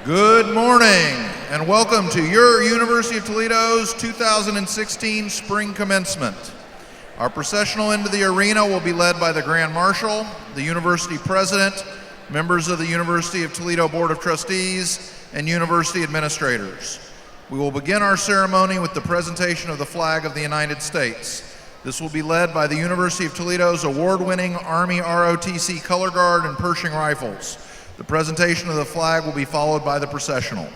Good morning and welcome to your University of Toledo's 2016 Spring Commencement. Our processional into the arena will be led by the Grand Marshal, the University President, members of the University of Toledo Board of Trustees, and University administrators. We will begin our ceremony with the presentation of the flag of the United States. This will be led by the University of Toledo's award-winning Army ROTC Color Guard and Pershing Rifles. The presentation of the flag will be followed by the processional.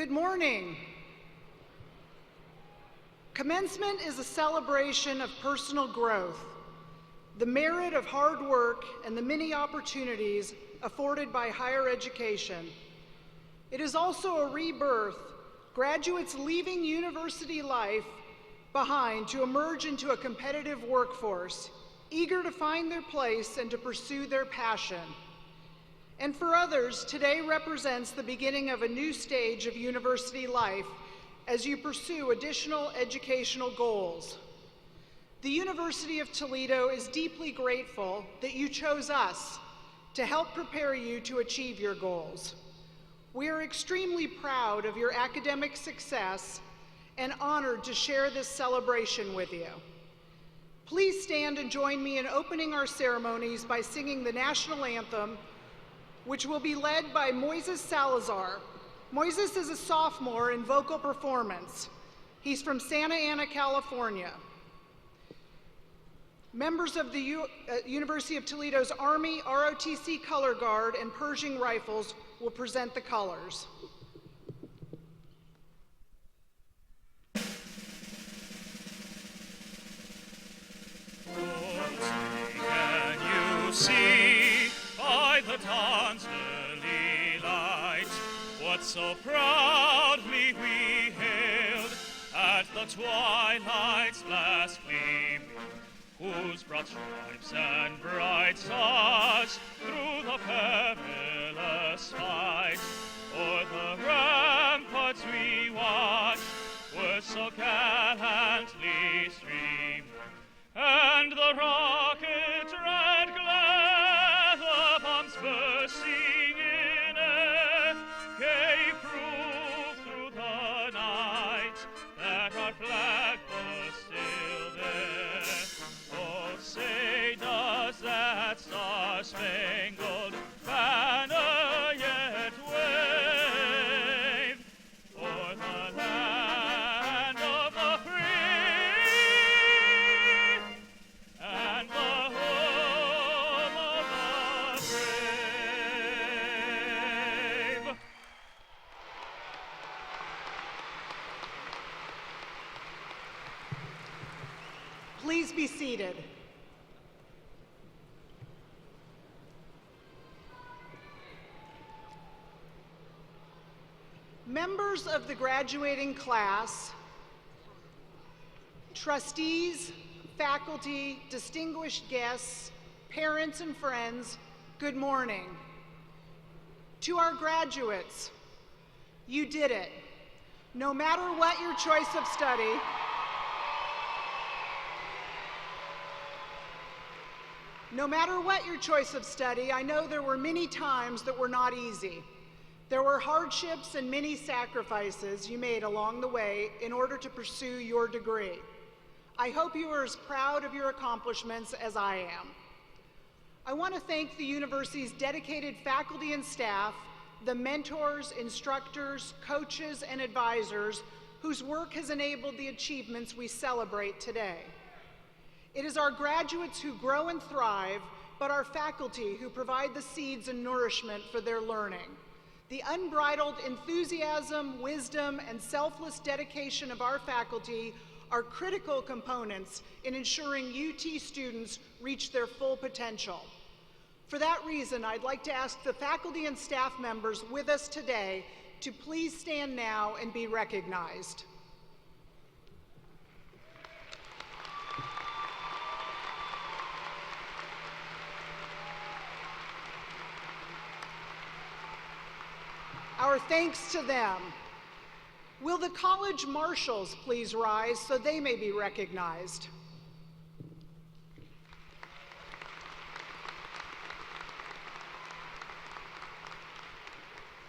Good morning. Commencement is a celebration of personal growth, the merit of hard work, and the many opportunities afforded by higher education. It is also a rebirth, graduates leaving university life behind to emerge into a competitive workforce, eager to find their place and to pursue their passion. And for others, today represents the beginning of a new stage of university life as you pursue additional educational goals. The University of Toledo is deeply grateful that you chose us to help prepare you to achieve your goals. We are extremely proud of your academic success and honored to share this celebration with you. Please stand and join me in opening our ceremonies by singing the national anthem, which will be led by Moises Salazar. Moises is a sophomore in vocal performance. He's from Santa Ana, California. Members of the University of Toledo's Army, ROTC Color Guard, and Pershing Rifles will present the colors. Can you see by the dawn's early light what so proudly we hailed at the twilight's last gleam, whose broad stripes and bright stars through the perilous fight o'er the ramparts we watched were so gallantly streamed, and the rocket red glare, the bombs bursting in air, gave proof through the night that our flag was still there. Oh, say does that star-spangled banner yet wave o'er the land of the free and the home of the brave? Please be seated. Members of the graduating class, trustees, faculty, distinguished guests, parents, and friends, good morning. To our graduates, you did it. No matter what your choice of study, I know there were many times that were not easy. There were hardships and many sacrifices you made along the way in order to pursue your degree. I hope you are as proud of your accomplishments as I am. I want to thank the university's dedicated faculty and staff, the mentors, instructors, coaches, and advisors whose work has enabled the achievements we celebrate today. It is our graduates who grow and thrive, but our faculty who provide the seeds and nourishment for their learning. The unbridled enthusiasm, wisdom, and selfless dedication of our faculty are critical components in ensuring UT students reach their full potential. For that reason, I'd like to ask the faculty and staff members with us today to please stand now and be recognized. Our thanks to them. Will the college marshals please rise so they may be recognized?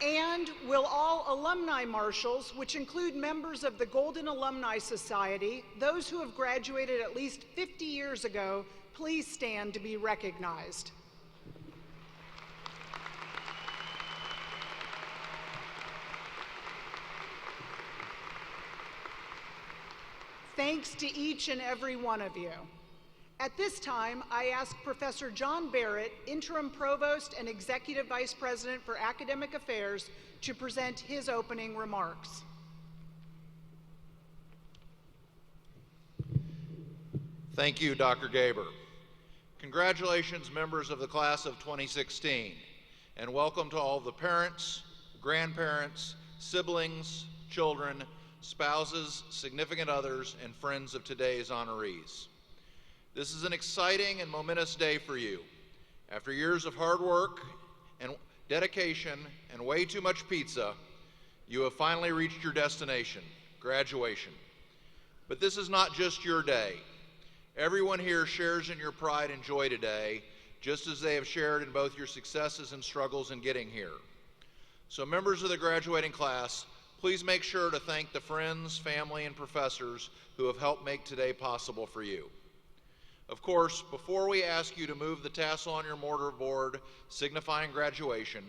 And will all alumni marshals, which include members of the Golden Alumni Society, those who have graduated at least 50 years ago, please stand to be recognized. Thanks to each and every one of you. At this time, I ask Professor John Barrett, Interim Provost and Executive Vice President for Academic Affairs, to present his opening remarks. Thank you, Dr. Gaber. Congratulations, members of the class of 2016, and welcome to all the parents, grandparents, siblings, children, spouses, significant others, and friends of today's honorees. This is an exciting and momentous day for you. After years of hard work and dedication and way too much pizza, you have finally reached your destination, graduation. But this is not just your day. Everyone here shares in your pride and joy today, just as they have shared in both your successes and struggles in getting here. So members of the graduating class, please make sure to thank the friends, family, and professors who have helped make today possible for you. Of course, before we ask you to move the tassel on your mortarboard signifying graduation,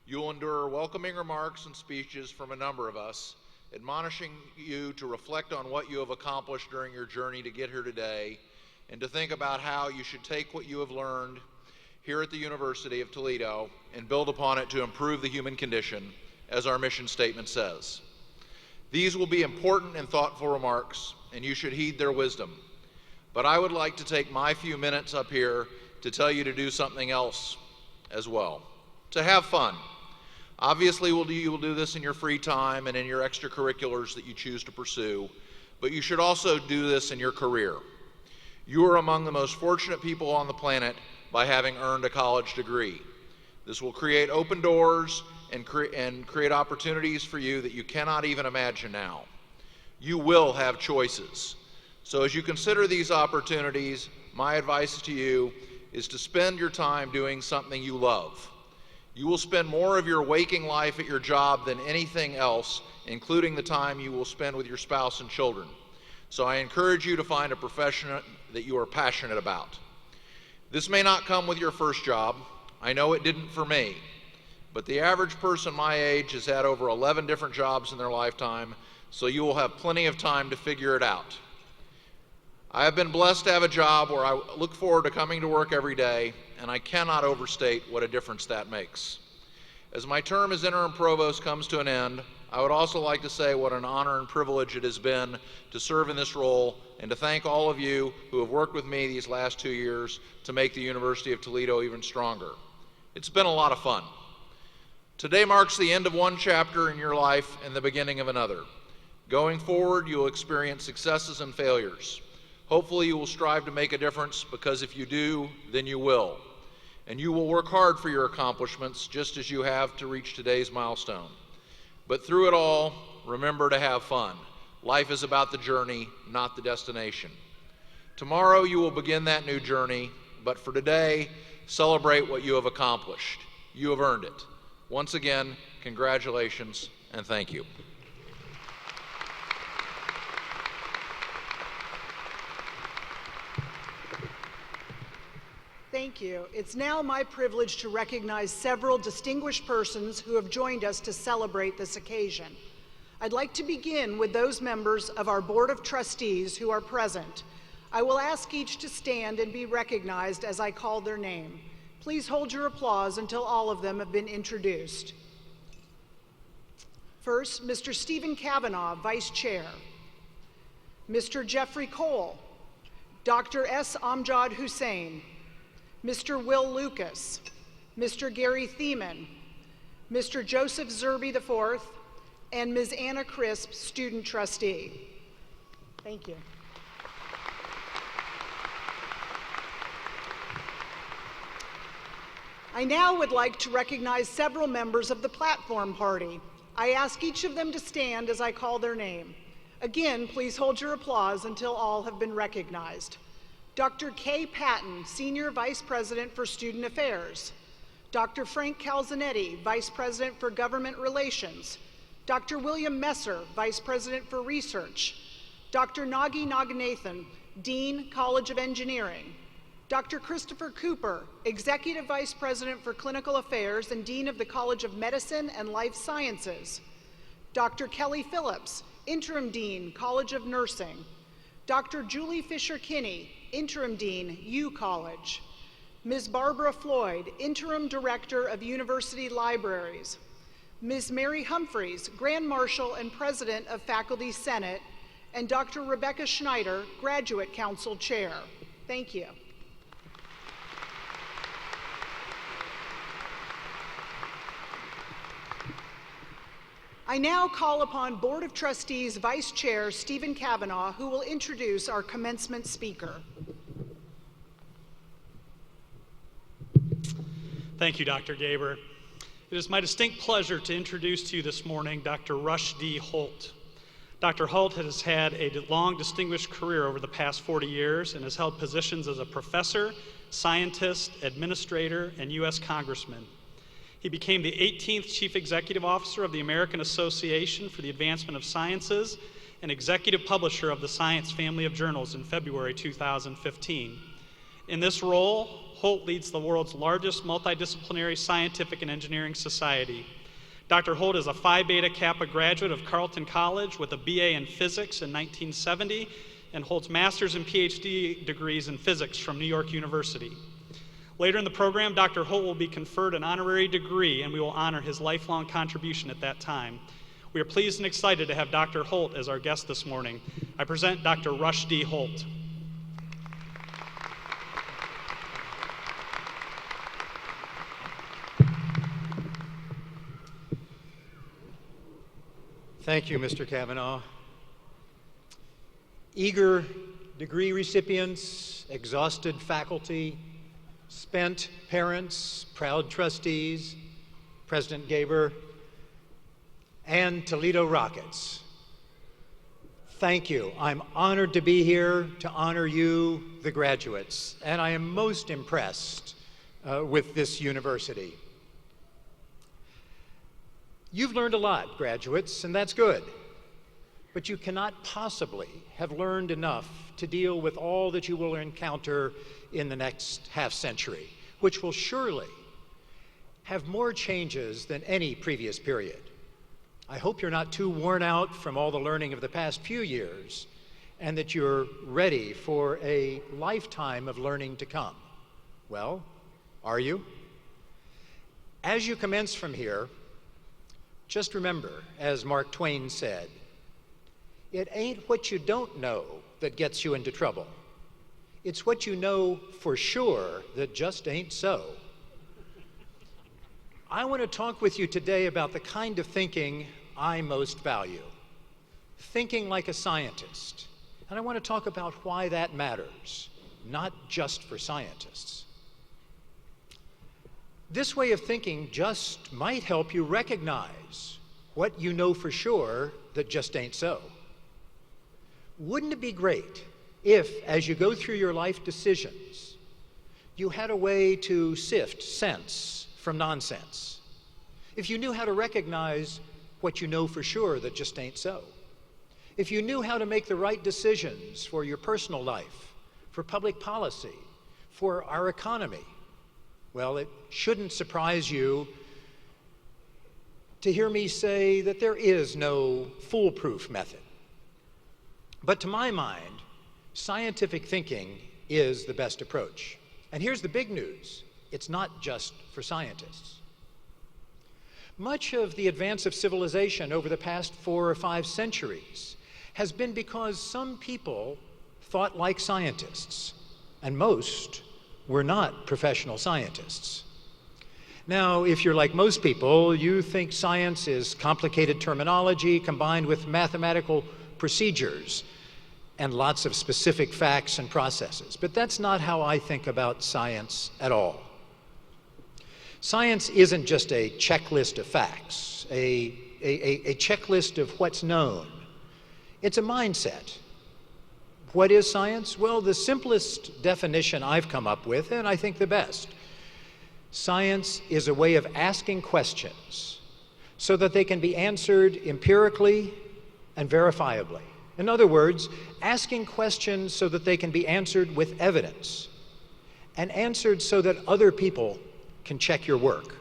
you'll endure welcoming remarks and speeches from a number of us, admonishing you to reflect on what you have accomplished during your journey to get here today, and to think about how you should take what you have learned here at the University of Toledo and build upon it to improve the human condition, as our mission statement says. These will be important and thoughtful remarks, and you should heed their wisdom. But I would like to take my few minutes up here to tell you to do something else as well, to have fun. Obviously, you will do this in your free time and in your extracurriculars that you choose to pursue, but you should also do this in your career. You are among the most fortunate people on the planet by having earned a college degree. This will create open doors and create opportunities for you that you cannot even imagine now. You will have choices. So as you consider these opportunities, my advice to you is to spend your time doing something you love. You will spend more of your waking life at your job than anything else, including the time you will spend with your spouse and children. So I encourage you to find a profession that you are passionate about. This may not come with your first job. I know it didn't for me. But the average person my age has had over 11 different jobs in their lifetime, so you will have plenty of time to figure it out. I have been blessed to have a job where I look forward to coming to work every day, and I cannot overstate what a difference that makes. As my term as interim provost comes to an end, I would also like to say what an honor and privilege it has been to serve in this role, and to thank all of you who have worked with me these last 2 years to make the University of Toledo even stronger. It's been a lot of fun. Today marks the end of one chapter in your life and the beginning of another. Going forward, you will experience successes and failures. Hopefully you will strive to make a difference, because if you do, then you will. And you will work hard for your accomplishments, just as you have to reach today's milestone. But through it all, remember to have fun. Life is about the journey, not the destination. Tomorrow you will begin that new journey, but for today, celebrate what you have accomplished. You have earned it. Once again, congratulations and thank you. Thank you. It's now my privilege to recognize several distinguished persons who have joined us to celebrate this occasion. I'd like to begin with those members of our Board of Trustees who are present. I will ask each to stand and be recognized as I call their name. Please hold your applause until all of them have been introduced. First, Mr. Stephen Kavanaugh, Vice Chair. Mr. Jeffrey Cole. Dr. S. Amjad Hussein. Mr. Will Lucas, Mr. Gary Thiemann, Mr. Joseph Zerby IV, and Ms. Anna Crisp, Student Trustee. Thank you. I now would like to recognize several members of the Platform Party. I ask each of them to stand as I call their name. Again, please hold your applause until all have been recognized. Dr. Kay Patton, Senior Vice President for Student Affairs. Dr. Frank Calzanetti, Vice President for Government Relations. Dr. William Messer, Vice President for Research. Dr. Nagi Naganathan, Dean, College of Engineering. Dr. Christopher Cooper, Executive Vice President for Clinical Affairs and Dean of the College of Medicine and Life Sciences. Dr. Kelly Phillips, Interim Dean, College of Nursing. Dr. Julie Fisher-Kinney, Interim Dean, U College. Ms. Barbara Floyd, Interim Director of University Libraries. Ms. Mary Humphreys, Grand Marshal and President of Faculty Senate, and Dr. Rebecca Schneider, Graduate Council Chair. Thank you. I now call upon Board of Trustees Vice Chair Stephen Kavanaugh, who will introduce our commencement speaker. Thank you, Dr. Gaber. It is my distinct pleasure to introduce to you this morning Dr. Rush D. Holt. Dr. Holt has had a long, distinguished career over the past 40 years and has held positions as a professor, scientist, administrator, and U.S. congressman. He became the 18th Chief Executive Officer of the American Association for the Advancement of Sciences and executive publisher of the Science family of journals in February 2015. In this role, Holt leads the world's largest multidisciplinary scientific and engineering society. Dr. Holt is a Phi Beta Kappa graduate of Carleton College with a BA in physics in 1970 and holds master's and PhD degrees in physics from New York University. Later in the program, Dr. Holt will be conferred an honorary degree, and we will honor his lifelong contribution at that time. We are pleased and excited to have Dr. Holt as our guest this morning. I present Dr. Rush D. Holt. Thank you, Mr. Kavanaugh. Eager degree recipients, exhausted faculty, spent parents, proud trustees, President Gaber, and Toledo Rockets. Thank you. I'm honored to be here to honor you, the graduates, and I am most impressed with this university. You've learned a lot, graduates, and that's good. But you cannot possibly have learned enough to deal with all that you will encounter in the next half century, which will surely have more changes than any previous period. I hope you're not too worn out from all the learning of the past few years and that you're ready for a lifetime of learning to come. Well, are you? As you commence from here, just remember, as Mark Twain said, it ain't what you don't know that gets you into trouble. It's what you know for sure that just ain't so. I want to talk with you today about the kind of thinking I most value. Thinking like a scientist. And I want to talk about why that matters, not just for scientists. This way of thinking just might help you recognize what you know for sure that just ain't so. Wouldn't it be great if, as you go through your life decisions, you had a way to sift sense from nonsense? If you knew how to recognize what you know for sure that just ain't so? If you knew how to make the right decisions for your personal life, for public policy, for our economy? Well, it shouldn't surprise you to hear me say that there is no foolproof method. But to my mind, scientific thinking is the best approach. And here's the big news. It's not just for scientists. Much of the advance of civilization over the past 4 or 5 centuries has been because some people thought like scientists, and most were not professional scientists. Now, if you're like most people, you think science is complicated terminology combined with mathematical procedures and lots of specific facts and processes. But that's not how I think about science at all. Science isn't just a checklist of facts, a checklist of what's known. It's a mindset. What is science? Well, the simplest definition I've come up with, and I think the best. Science is a way of asking questions so that they can be answered empirically and verifiably. In other words, asking questions so that they can be answered with evidence and answered so that other people can check your work.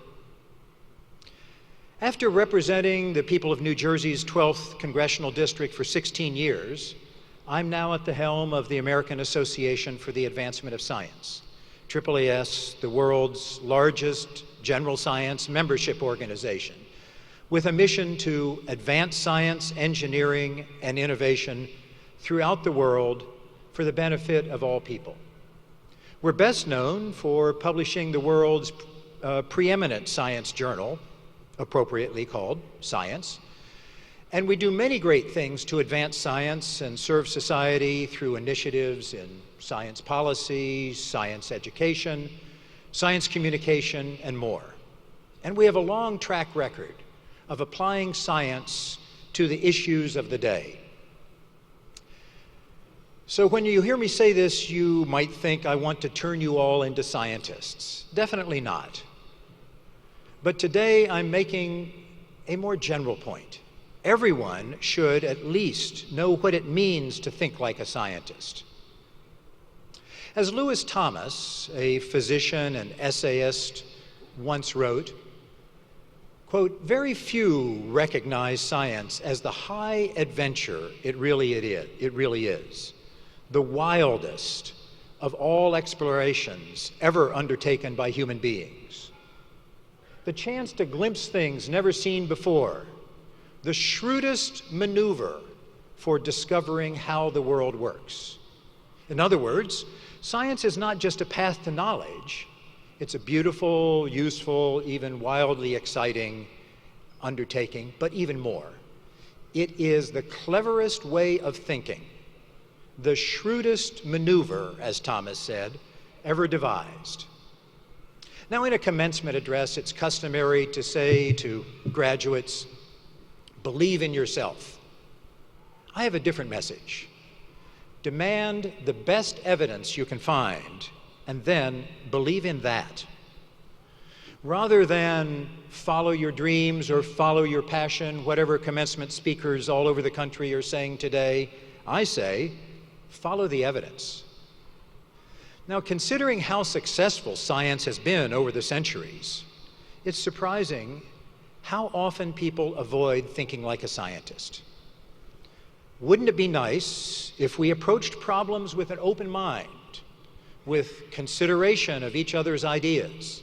After representing the people of New Jersey's 12th Congressional District for 16 years, I'm now at the helm of the American Association for the Advancement of Science, AAAS, the world's largest general science membership organization, with a mission to advance science, engineering, and innovation throughout the world for the benefit of all people. We're best known for publishing the world's preeminent science journal, appropriately called Science. And we do many great things to advance science and serve society through initiatives in science policy, science education, science communication, and more. And we have a long track record of applying science to the issues of the day. So when you hear me say this, you might think I want to turn you all into scientists. Definitely not. But today I'm making a more general point. Everyone should at least know what it means to think like a scientist. As Lewis Thomas, a physician and essayist, once wrote, quote, "Very few recognize science as the high adventure it really is, the wildest of all explorations ever undertaken by human beings. The chance to glimpse things never seen before, the shrewdest maneuver for discovering how the world works." In other words, science is not just a path to knowledge. It's a beautiful, useful, even wildly exciting undertaking, but even more. It is the cleverest way of thinking, the shrewdest maneuver, as Thomas said, ever devised. Now, in a commencement address, it's customary to say to graduates, "Believe in yourself." I have a different message. Demand the best evidence you can find, and then believe in that. Rather than follow your dreams or follow your passion, whatever commencement speakers all over the country are saying today, I say, follow the evidence. Now, considering how successful science has been over the centuries, it's surprising how often people avoid thinking like a scientist. Wouldn't it be nice if we approached problems with an open mind, with consideration of each other's ideas?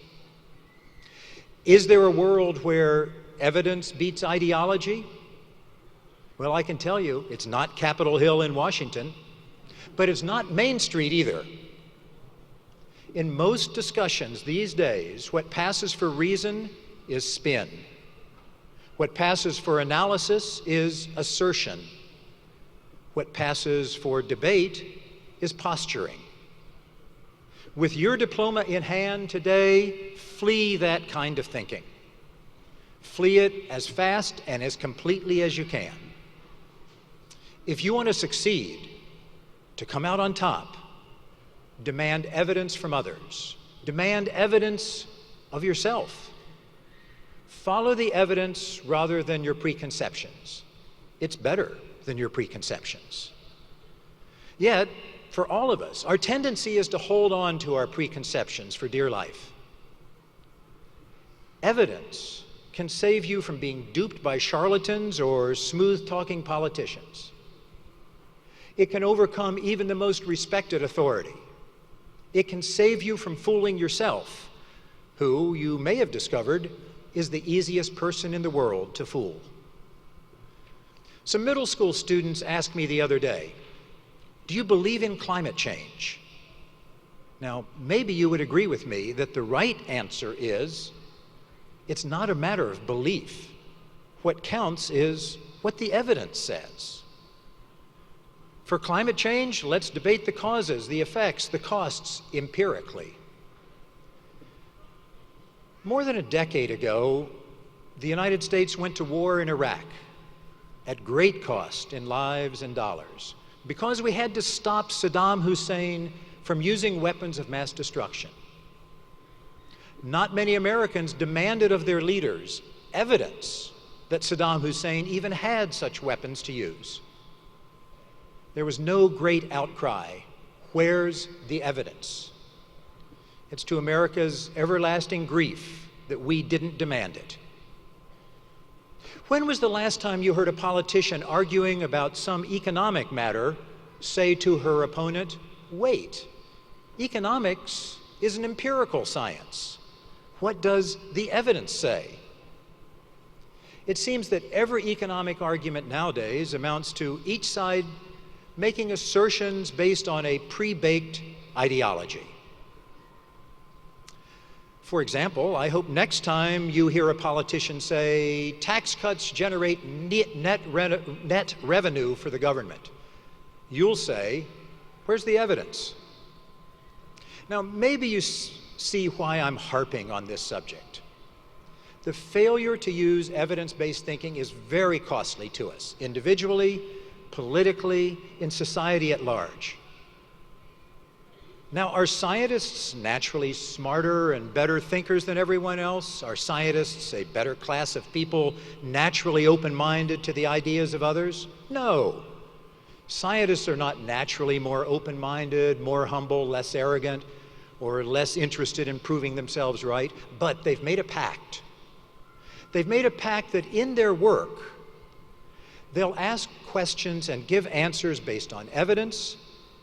Is there a world where evidence beats ideology? Well, I can tell you, it's not Capitol Hill in Washington, but it's not Main Street either. In most discussions these days, what passes for reason is spin. What passes for analysis is assertion. What passes for debate is posturing. With your diploma in hand today, flee that kind of thinking. Flee it as fast and as completely as you can. If you want to succeed, to come out on top, demand evidence from others. Demand evidence of yourself. Follow the evidence rather than your preconceptions. It's better than your preconceptions. Yet, for all of us, our tendency is to hold on to our preconceptions for dear life. Evidence can save you from being duped by charlatans or smooth-talking politicians. It can overcome even the most respected authority. It can save you from fooling yourself, who you may have discovered is the easiest person in the world to fool. Some middle school students asked me the other day, "Do you believe in climate change?" Now, maybe you would agree with me that the right answer is, it's not a matter of belief. What counts is what the evidence says. For climate change, let's debate the causes, the effects, the costs empirically. More than a decade ago, the United States went to war in Iraq at great cost in lives and dollars because we had to stop Saddam Hussein from using weapons of mass destruction. Not many Americans demanded of their leaders evidence that Saddam Hussein even had such weapons to use. There was no great outcry. Where's the evidence? It's to America's everlasting grief that we didn't demand it. When was the last time you heard a politician arguing about some economic matter say to her opponent, "Wait, economics is an empirical science. What does the evidence say?" It seems that every economic argument nowadays amounts to each side making assertions based on a pre-baked ideology. For example, I hope next time you hear a politician say, tax cuts generate net revenue for the government, you'll say, where's the evidence? Now, maybe you see why I'm harping on this subject. The failure to use evidence-based thinking is very costly to us, individually, politically, in society at large. Now, are scientists naturally smarter and better thinkers than everyone else? Are scientists a better class of people, naturally open-minded to the ideas of others? No. Scientists are not naturally more open-minded, more humble, less arrogant, or less interested in proving themselves right, but they've made a pact. They've made a pact that in their work, they'll ask questions and give answers based on evidence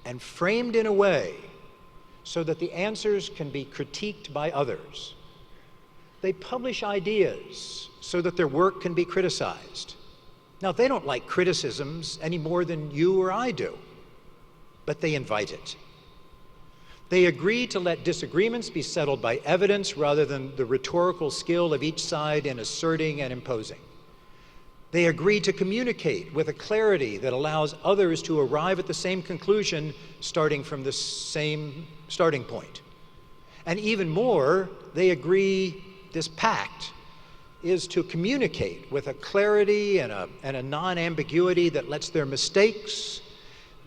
and framed in a way so that the answers can be critiqued by others. They publish ideas so that their work can be criticized. Now, they don't like criticisms any more than you or I do, but they invite it. They agree to let disagreements be settled by evidence rather than the rhetorical skill of each side in asserting and imposing. They agree to communicate with a clarity that allows others to arrive at the same conclusion starting from the same starting point. And even more, they agree this pact is to communicate with a clarity and a non-ambiguity that lets their mistakes,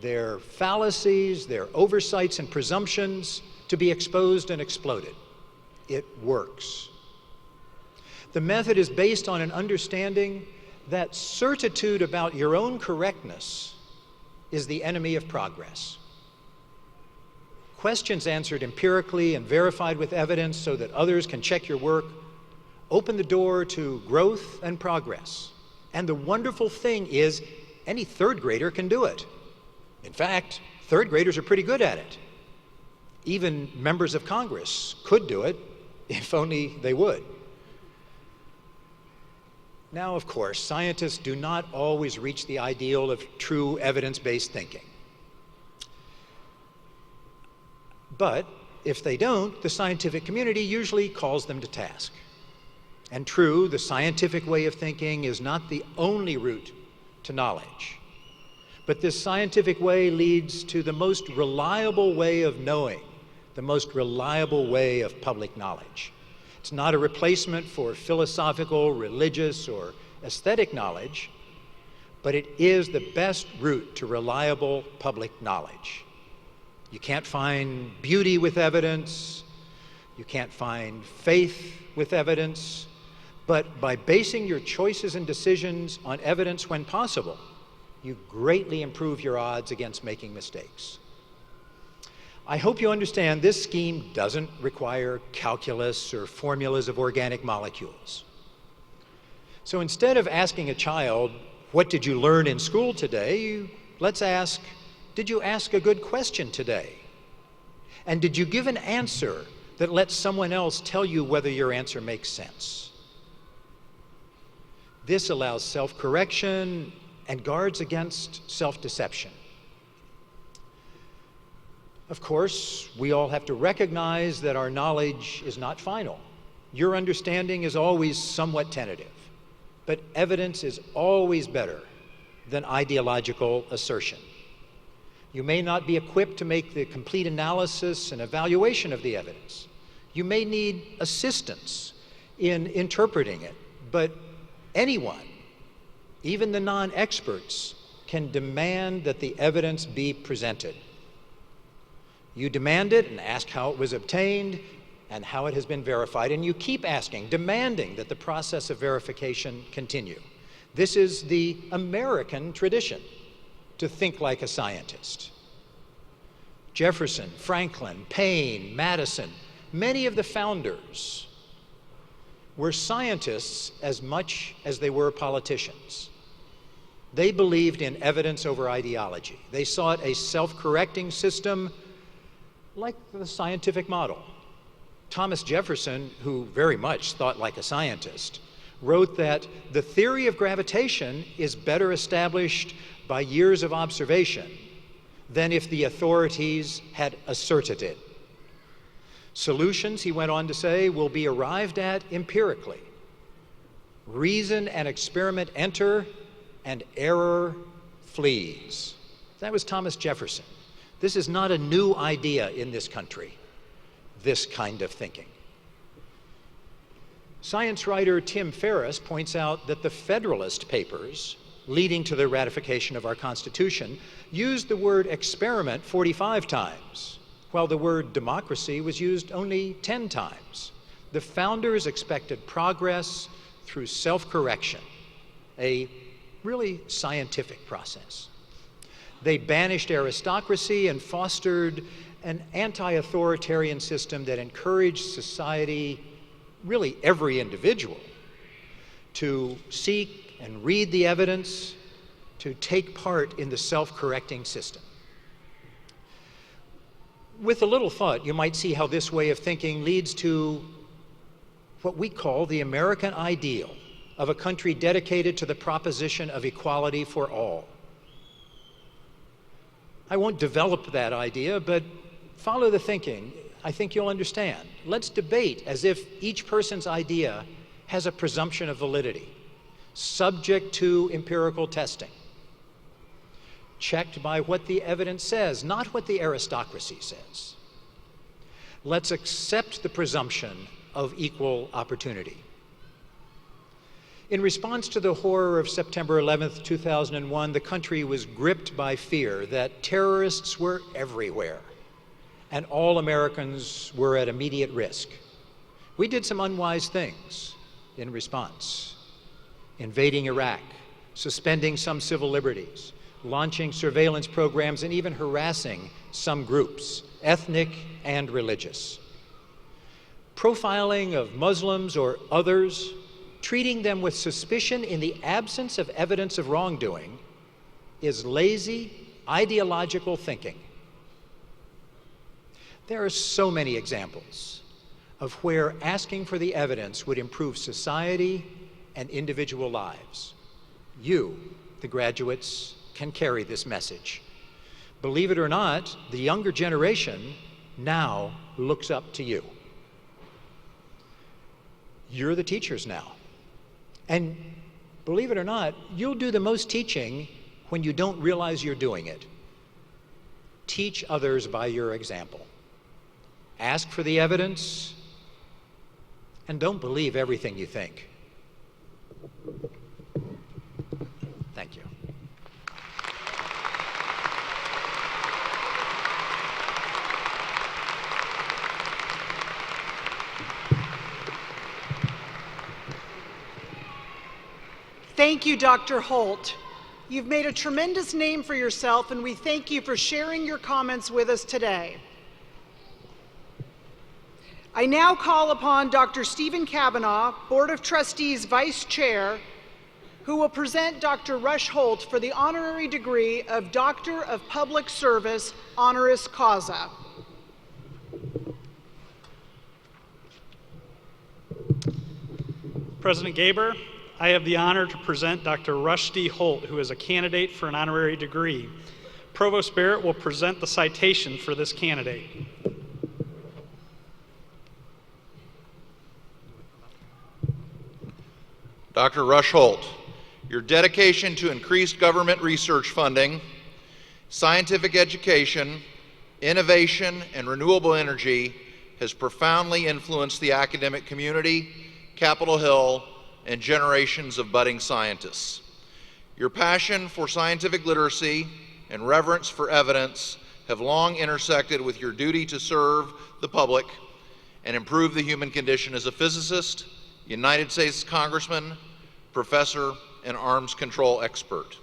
their fallacies, their oversights and presumptions to be exposed and exploded. It works. The method is based on an understanding that certitude about your own correctness is the enemy of progress. Questions answered empirically and verified with evidence so that others can check your work open the door to growth and progress. And the wonderful thing is, any third grader can do it. In fact, third graders are pretty good at it. Even members of Congress could do it if only they would. Now, of course, scientists do not always reach the ideal of true evidence-based thinking. But if they don't, the scientific community usually calls them to task. And true, the scientific way of thinking is not the only route to knowledge. But this scientific way leads to the most reliable way of knowing, the most reliable way of public knowledge. It's not a replacement for philosophical, religious, or aesthetic knowledge, but it is the best route to reliable public knowledge. You can't find beauty with evidence, you can't find faith with evidence, but by basing your choices and decisions on evidence when possible, you greatly improve your odds against making mistakes. I hope you understand this scheme doesn't require calculus or formulas of organic molecules. So instead of asking a child, what did you learn in school today? Let's ask, did you ask a good question today? And did you give an answer that lets someone else tell you whether your answer makes sense? This allows self-correction and guards against self-deception. Of course, we all have to recognize that our knowledge is not final. Your understanding is always somewhat tentative, but evidence is always better than ideological assertion. You may not be equipped to make the complete analysis and evaluation of the evidence. You may need assistance in interpreting it, but anyone, even the non-experts, can demand that the evidence be presented. You demand it and ask how it was obtained and how it has been verified, and you keep asking, demanding that the process of verification continue. This is the American tradition, to think like a scientist. Jefferson, Franklin, Paine, Madison, many of the founders were scientists as much as they were politicians. They believed in evidence over ideology. They sought a self-correcting system like the scientific model. Thomas Jefferson, who very much thought like a scientist, wrote that the theory of gravitation is better established by years of observation than if the authorities had asserted it. Solutions, he went on to say, will be arrived at empirically. Reason and experiment enter, and error flees. That was Thomas Jefferson. This is not a new idea in this country, this kind of thinking. Science writer Tim Ferriss points out that the Federalist Papers, leading to the ratification of our Constitution, used the word experiment 45 times, while the word democracy was used only 10 times. The founders expected progress through self-correction, a really scientific process. They banished aristocracy and fostered an anti-authoritarian system that encouraged society, really every individual, to seek and read the evidence, to take part in the self-correcting system. With a little thought, you might see how this way of thinking leads to what we call the American ideal of a country dedicated to the proposition of equality for all. I won't develop that idea, but follow the thinking. I think you'll understand. Let's debate as if each person's idea has a presumption of validity, subject to empirical testing, checked by what the evidence says, not what the aristocracy says. Let's accept the presumption of equal opportunity. In response to the horror of September 11th, 2001, the country was gripped by fear that terrorists were everywhere and all Americans were at immediate risk. We did some unwise things in response: invading Iraq, suspending some civil liberties, launching surveillance programs, and even harassing some groups, ethnic and religious. Profiling of Muslims or others, treating them with suspicion in the absence of evidence of wrongdoing, is lazy, ideological thinking. There are so many examples of where asking for the evidence would improve society and individual lives. You, the graduates, can carry this message. Believe it or not, the younger generation now looks up to you. You're the teachers now. And believe it or not, you'll do the most teaching when you don't realize you're doing it. Teach others by your example. Ask for the evidence, and don't believe everything you think. Thank you. Thank you, Dr. Holt. You've made a tremendous name for yourself, and we thank you for sharing your comments with us today. I now call upon Dr. Stephen Kavanaugh, Board of Trustees Vice Chair, who will present Dr. Rush Holt for the honorary degree of Doctor of Public Service, honoris causa. President Gaber, I have the honor to present Dr. Rush D. Holt, who is a candidate for an honorary degree. Provost Barrett will present the citation for this candidate. Dr. Rush Holt, your dedication to increased government research funding, scientific education, innovation, and renewable energy has profoundly influenced the academic community, Capitol Hill, and generations of budding scientists. Your passion for scientific literacy and reverence for evidence have long intersected with your duty to serve the public and improve the human condition as a physicist, United States Congressman, professor, and arms control expert.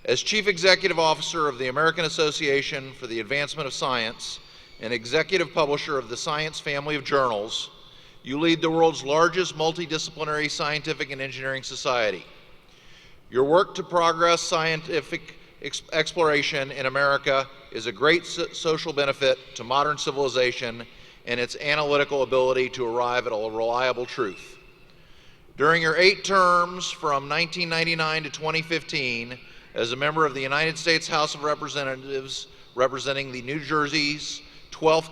As Chief Executive Officer of the American Association for the Advancement of Science and executive publisher of the Science family of journals, you lead the world's largest multidisciplinary scientific and engineering society. Your work to progress scientific exploration in America is a great social benefit to modern civilization and its analytical ability to arrive at a reliable truth. During your 8 terms from 1999 to 2015, as a member of the United States House of Representatives representing the New Jersey's 12th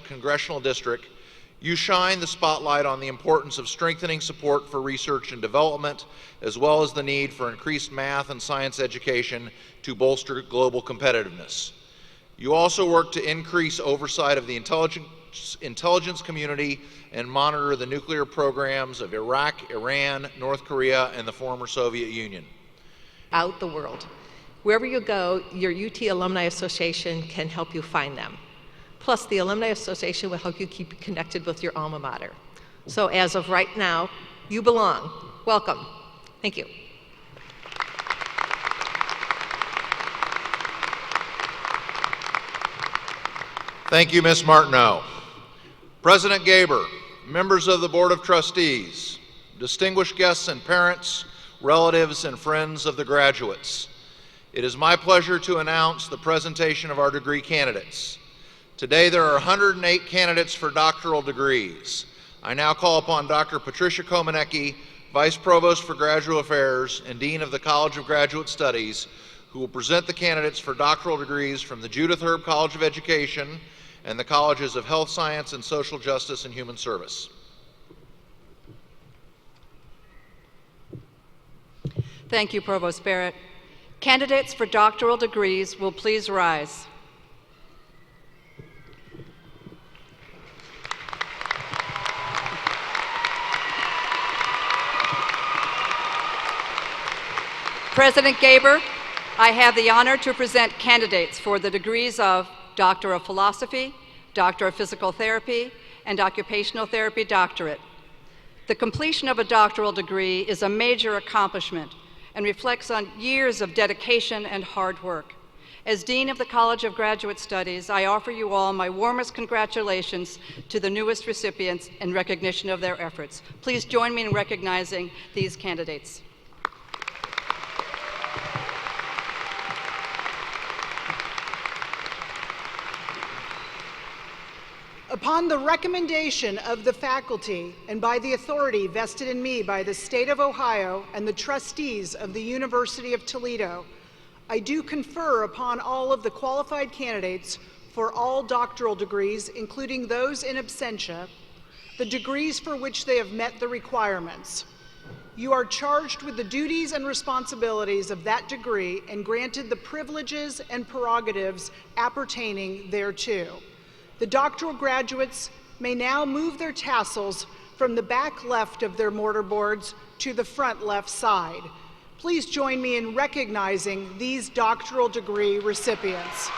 Congressional District, you shine the spotlight on the importance of strengthening support for research and development, as well as the need for increased math and science education to bolster global competitiveness. You also work to increase oversight of the intelligence community and monitor the nuclear programs of Iraq, Iran, North Korea, and the former Soviet Union. Out the world. Wherever you go, your UT Alumni Association can help you find them. Plus, the Alumni Association will help you keep connected with your alma mater. So as of right now, you belong. Welcome. Thank you. Thank you, Ms. Martineau. President Gaber, members of the Board of Trustees, distinguished guests and parents, relatives, and friends of the graduates, it is my pleasure to announce the presentation of our degree candidates. Today there are 108 candidates for doctoral degrees. I now call upon Dr. Patricia Komanecki, Vice Provost for Graduate Affairs and Dean of the College of Graduate Studies, who will present the candidates for doctoral degrees from the Judith Herb College of Education and the Colleges of Health Science and Social Justice and Human Service. Thank you, Provost Barrett. Candidates for doctoral degrees will please rise. President Gaber, I have the honor to present candidates for the degrees of Doctor of Philosophy, Doctor of Physical Therapy, and Occupational Therapy Doctorate. The completion of a doctoral degree is a major accomplishment and reflects on years of dedication and hard work. As Dean of the College of Graduate Studies, I offer you all my warmest congratulations to the newest recipients in recognition of their efforts. Please join me in recognizing these candidates. Upon the recommendation of the faculty and by the authority vested in me by the State of Ohio and the trustees of the University of Toledo, I do confer upon all of the qualified candidates for all doctoral degrees, including those in absentia, the degrees for which they have met the requirements. You are charged with the duties and responsibilities of that degree and granted the privileges and prerogatives appertaining thereto. The doctoral graduates may now move their tassels from the back left of their mortarboards to the front left side. Please join me in recognizing these doctoral degree recipients.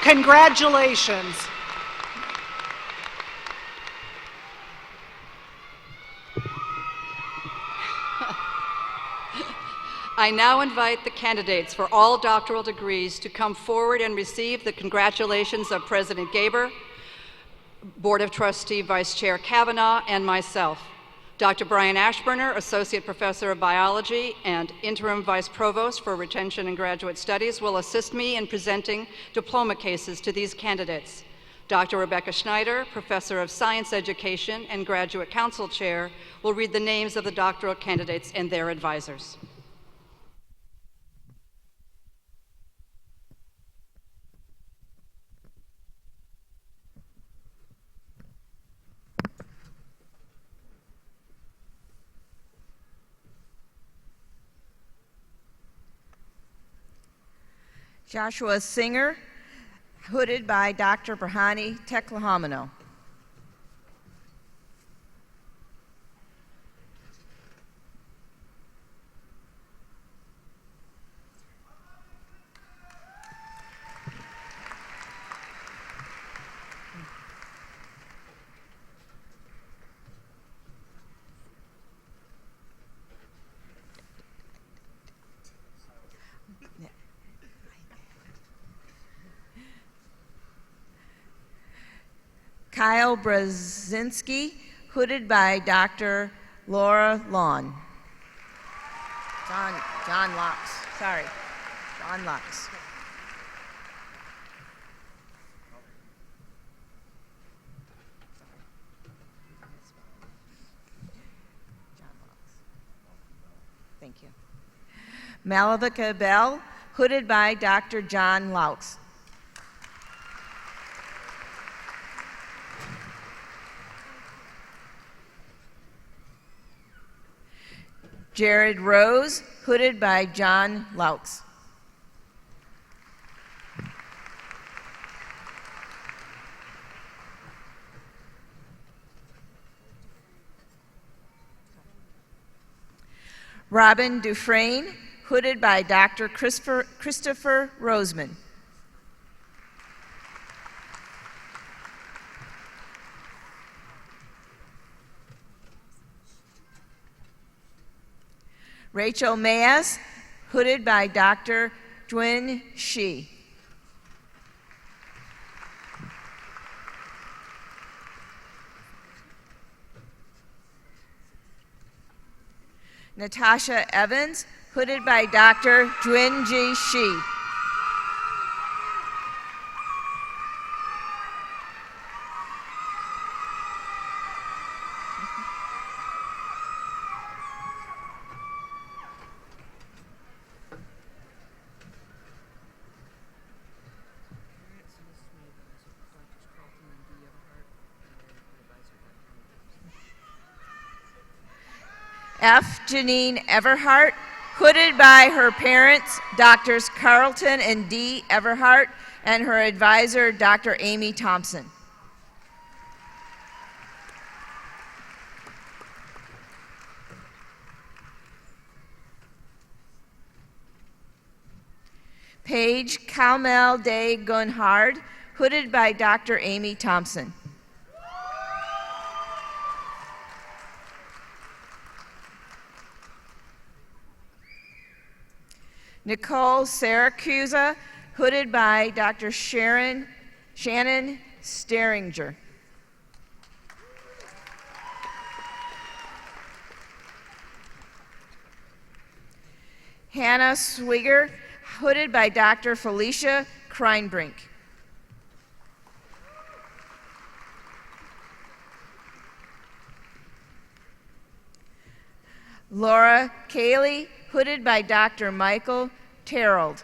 Congratulations. I now invite the candidates for all doctoral degrees to come forward and receive the congratulations of President Gaber, Board of Trustee Vice Chair Kavanaugh, and myself. Dr. Brian Ashburner, Associate Professor of Biology and Interim Vice Provost for Retention and Graduate Studies, will assist me in presenting diploma cases to these candidates. Dr. Rebecca Schneider, Professor of Science Education and Graduate Council Chair, will read the names of the doctoral candidates and their advisors. Joshua Singer, hooded by Dr. Brahani Teklahamino. Kyle Brzezinski, hooded by Dr. Laura Lawn. John Locks, sorry, John Locks. Malavika Bell, hooded by Dr. John Laux. Jared Rose, hooded by John Laux. Robin Dufresne, hooded by Dr. Christopher Roseman. Rachel Mayes, hooded by Dr. Dwin Shi. Natasha Evans, hooded by Dr. Dwin Ji Shi. F. Janine Everhart, hooded by her parents, Drs. Carlton and D. Everhart, and her advisor, Dr. Amy Thompson. Paige Kalmel de Gunhard, hooded by Dr. Amy Thompson. Nicole Saracusa, hooded by Dr. Shannon Steringer. Hannah Swigger, hooded by Dr. Felicia Kreinbrink. Laura Cayley, hooded by Dr. Michael Terreld.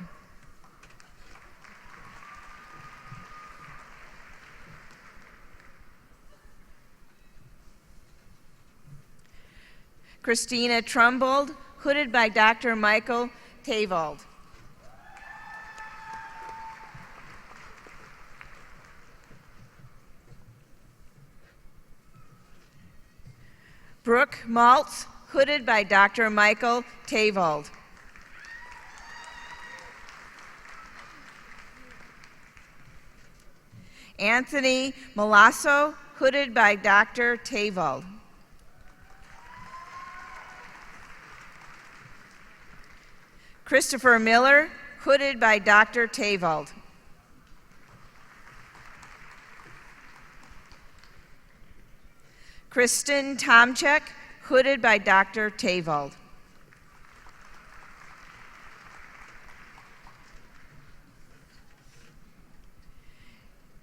Christina Trumbold, hooded by Dr. Michael Tavold. Brooke Maltz, hooded by Dr. Michael Tavold. Anthony Malasso, hooded by Dr. Tavold. Christopher Miller, hooded by Dr. Tavold. Kristen Tomchek, hooded by Dr. Tavold.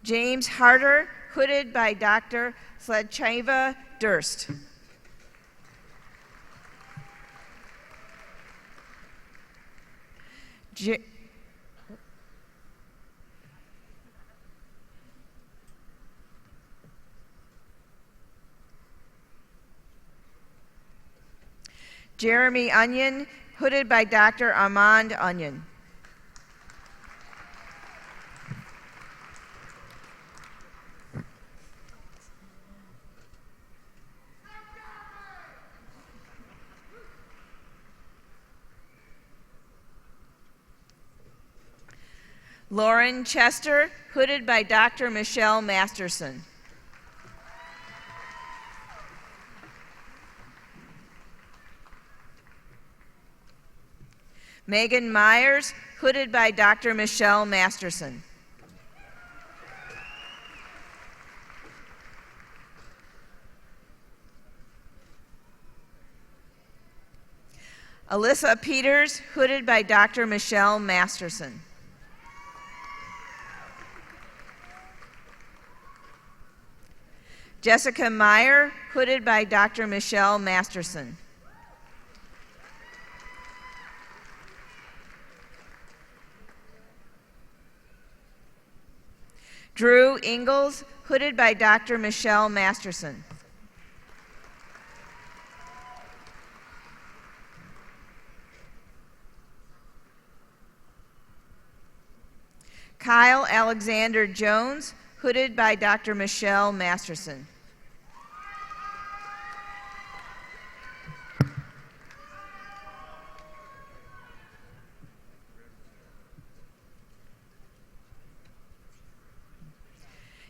James Harder, hooded by Dr. Sledcheva Durst. Jeremy Onion, hooded by Dr. Armand Onion. Lauren Chester, hooded by Dr. Michelle Masterson. Megan Myers, hooded by Dr. Michelle Masterson. Alyssa Peters, hooded by Dr. Michelle Masterson. Jessica Meyer, hooded by Dr. Michelle Masterson. Drew Ingalls, hooded by Dr. Michelle Masterson. Kyle Alexander Jones, hooded by Dr. Michelle Masterson.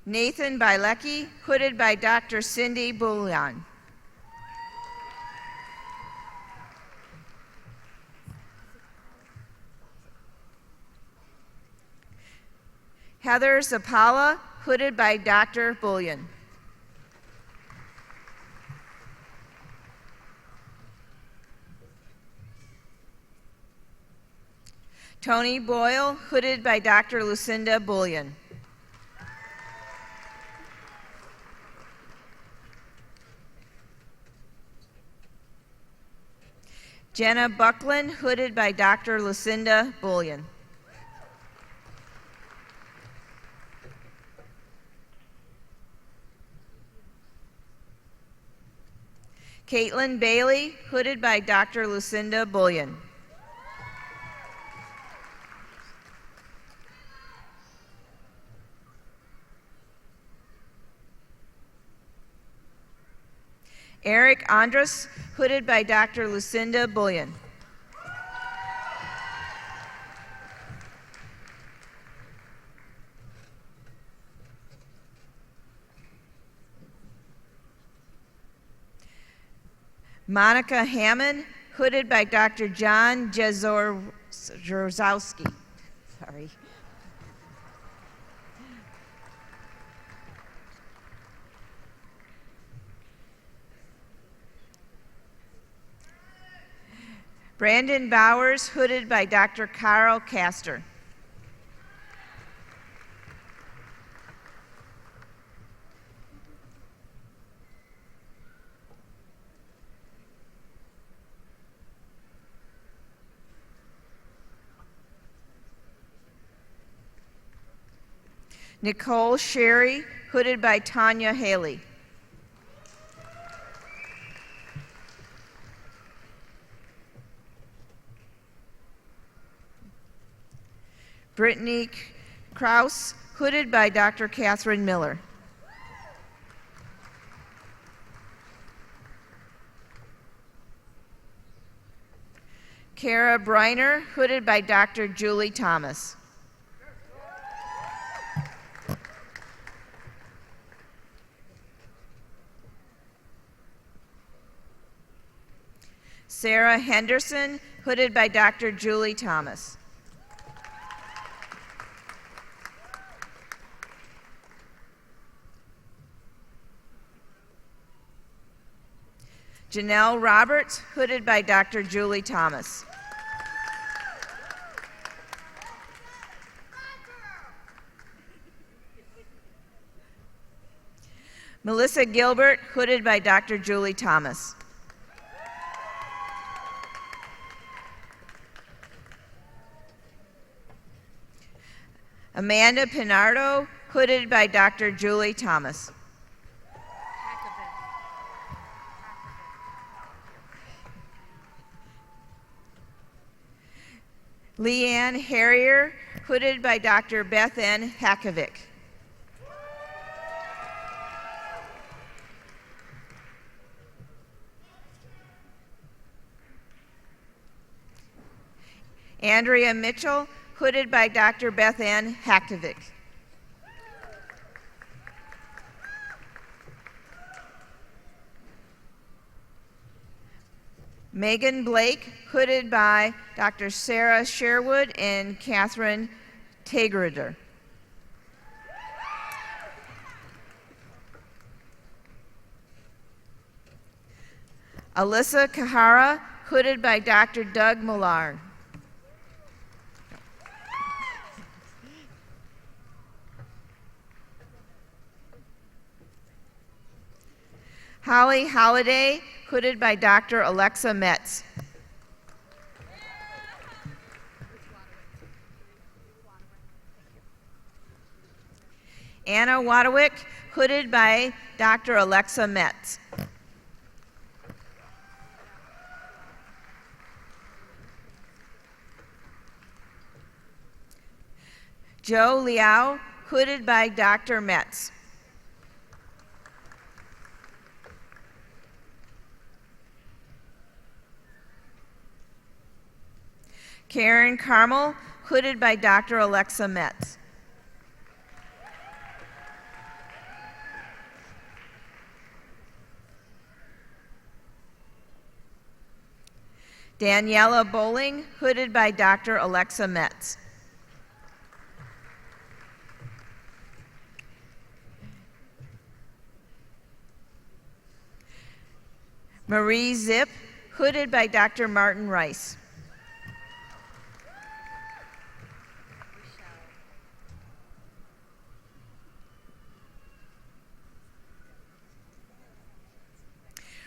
Nathan Bilecki, hooded by Dr. Cindy Bouillon. Heather Zapala, hooded by Dr. Bullion. Tony Boyle, hooded by Dr. Lucinda Bullion. Jenna Buckland, hooded by Dr. Lucinda Bullion. Caitlin Bailey, hooded by Dr. Lucinda Bullion. Eric Andrus, hooded by Dr. Lucinda Bullion. Monica Hammond, hooded by Dr. John Jezorowski. Sorry. Brandon Bowers, hooded by Dr. Carl Castor. Nicole Sherry, hooded by Tanya Haley. Brittany Kraus, hooded by Dr. Catherine Miller. Kara Briner, hooded by Dr. Julie Thomas. Sarah Henderson, hooded by Dr. Julie Thomas. Janelle Roberts, hooded by Dr. Julie Thomas. Melissa Gilbert, hooded by Dr. Julie Thomas. Amanda Pinardo, hooded by Dr. Julie Thomas. Leanne Harrier, hooded by Dr. Beth N. Hakovic. Andrea Mitchell, hooded by Dr. Beth Ann Hakovic. Megan Blake, hooded by Dr. Sarah Sherwood and Catherine Tegrider. Alyssa Kahara, hooded by Dr. Doug Millard. Holly Holliday, hooded by Dr. Alexa Metz. Anna Wadewick, hooded by Dr. Alexa Metz. Joe Liao, hooded by Dr. Metz. Karen Carmel, hooded by Dr. Alexa Metz. Daniela Bowling, hooded by Dr. Alexa Metz. Marie Zip, hooded by Dr. Martin Rice.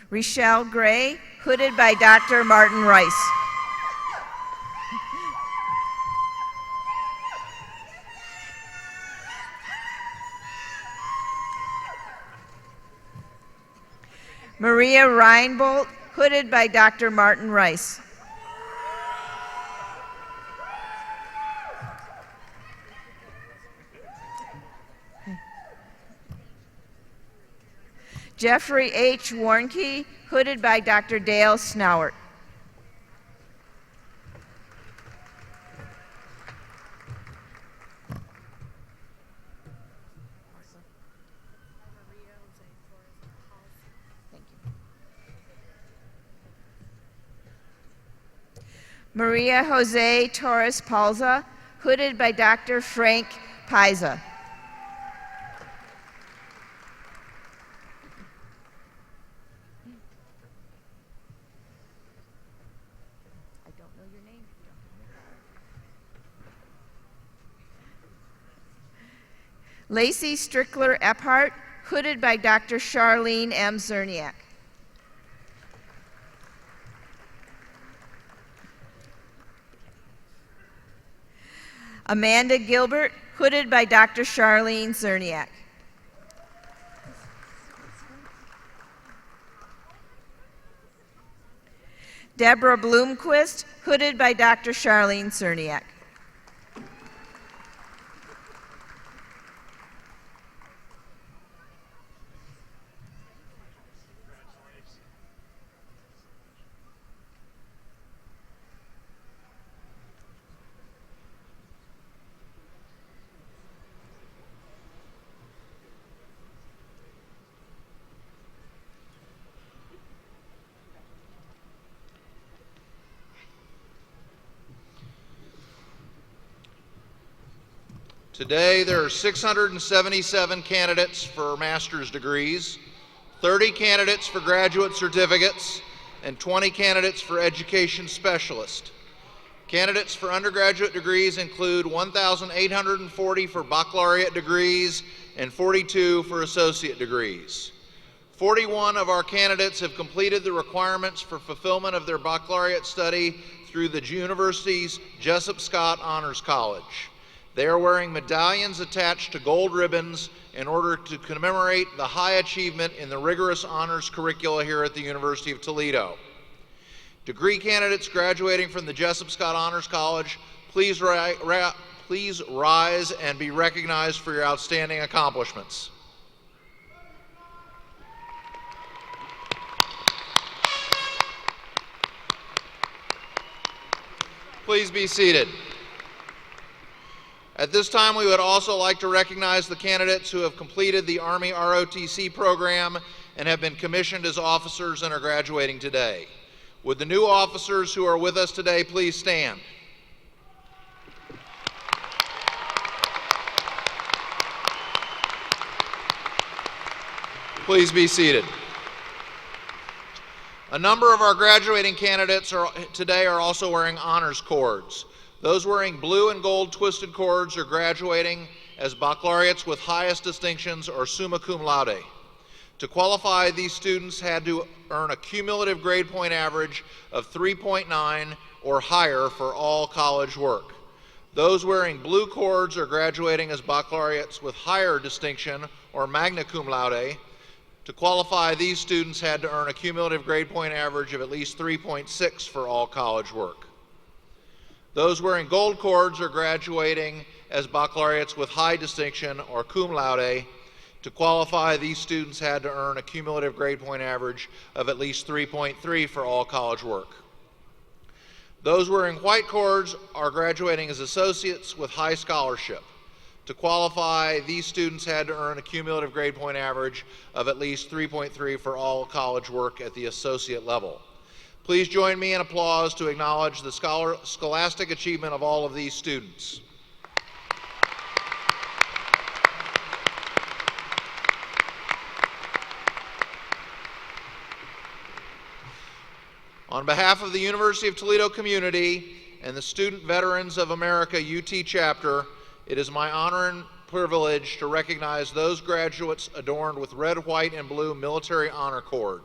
Rochelle Gray, hooded by Dr. Martin Rice. Maria Reinbold, hooded by Dr. Martin Rice. Jeffrey H. Warnke, hooded by Dr. Dale Snowert. Maria Jose Torres Palza, hooded by Dr. Frank Paiza. Lacey Strickler Ephart, hooded by Dr. Charlene M. Zerniak. Amanda Gilbert, hooded by Dr. Charlene Zerniak. Deborah Bloomquist, hooded by Dr. Charlene Zerniak. Today, there are 677 candidates for master's degrees, 30 candidates for graduate certificates, and 20 candidates for education specialist. Candidates for undergraduate degrees include 1,840 for baccalaureate degrees and 42 for associate degrees. 41 of our candidates have completed the requirements for fulfillment of their baccalaureate study through the university's Jessup Scott Honors College. They are wearing medallions attached to gold ribbons in order to commemorate the high achievement in the rigorous honors curricula here at the University of Toledo. Degree candidates graduating from the Jessup Scott Honors College, please rise and be recognized for your outstanding accomplishments. Please be seated. At this time, we would also like to recognize the candidates who have completed the Army ROTC program and have been commissioned as officers and are graduating today. Would the new officers who are with us today please stand? Please be seated. A number of our graduating candidates today are also wearing honors cords. Those wearing blue and gold twisted cords are graduating as baccalaureates with highest distinctions or summa cum laude. To qualify, these students had to earn a cumulative grade point average of 3.9 or higher for all college work. Those wearing blue cords are graduating as baccalaureates with higher distinction or magna cum laude. To qualify, these students had to earn a cumulative grade point average of at least 3.6 for all college work. Those wearing gold cords are graduating as baccalaureates with high distinction or cum laude. To qualify, these students had to earn a cumulative grade point average of at least 3.3 for all college work. Those wearing white cords are graduating as associates with high scholarship. To qualify, these students had to earn a cumulative grade point average of at least 3.3 for all college work at the associate level. Please join me in applause to acknowledge the scholastic achievement of all of these students. On behalf of the University of Toledo community and the Student Veterans of America UT chapter, it is my honor and privilege to recognize those graduates adorned with red, white, and blue military honor cord.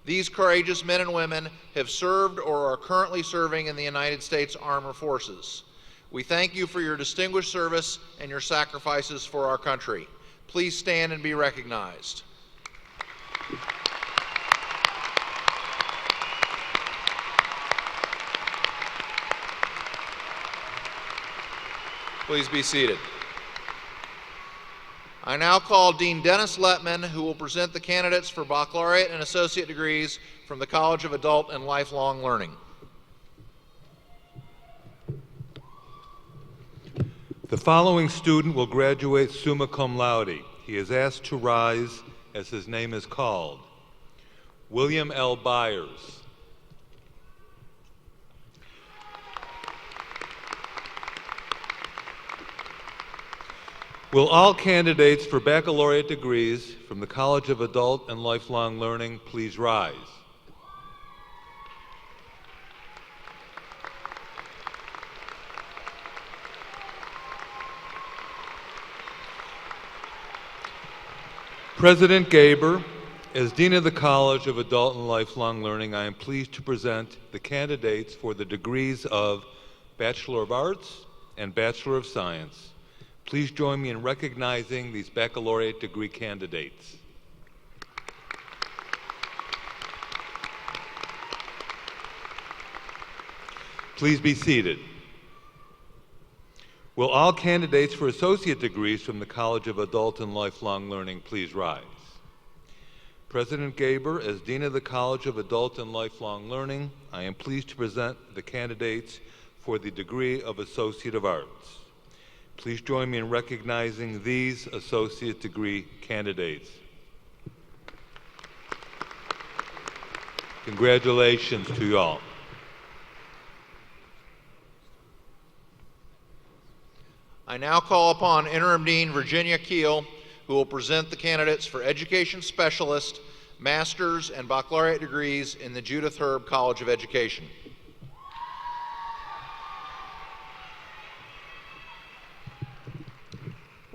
These courageous men and women have served or are currently serving in the United States Armed Forces. We thank you for your distinguished service and your sacrifices for our country. Please stand and be recognized. Please be seated. I now call Dean Dennis Letman, who will present the candidates for baccalaureate and associate degrees from the College of Adult and Lifelong Learning. The following student will graduate summa cum laude. He is asked to rise as his name is called. William L. Byers. Will all candidates for baccalaureate degrees from the College of Adult and Lifelong Learning please rise? President Gaber, as Dean of the College of Adult and Lifelong Learning, I am pleased to present the candidates for the degrees of Bachelor of Arts and Bachelor of Science. Please join me in recognizing these baccalaureate degree candidates. Please be seated. Will all candidates for associate degrees from the College of Adult and Lifelong Learning please rise? President Gaber, as Dean of the College of Adult and Lifelong Learning, I am pleased to present the candidates for the degree of Associate of Arts. Please join me in recognizing these associate degree candidates. Congratulations to you all. I now call upon Interim Dean Virginia Keel, who will present the candidates for Education Specialist, Master's, and Baccalaureate degrees in the Judith Herb College of Education.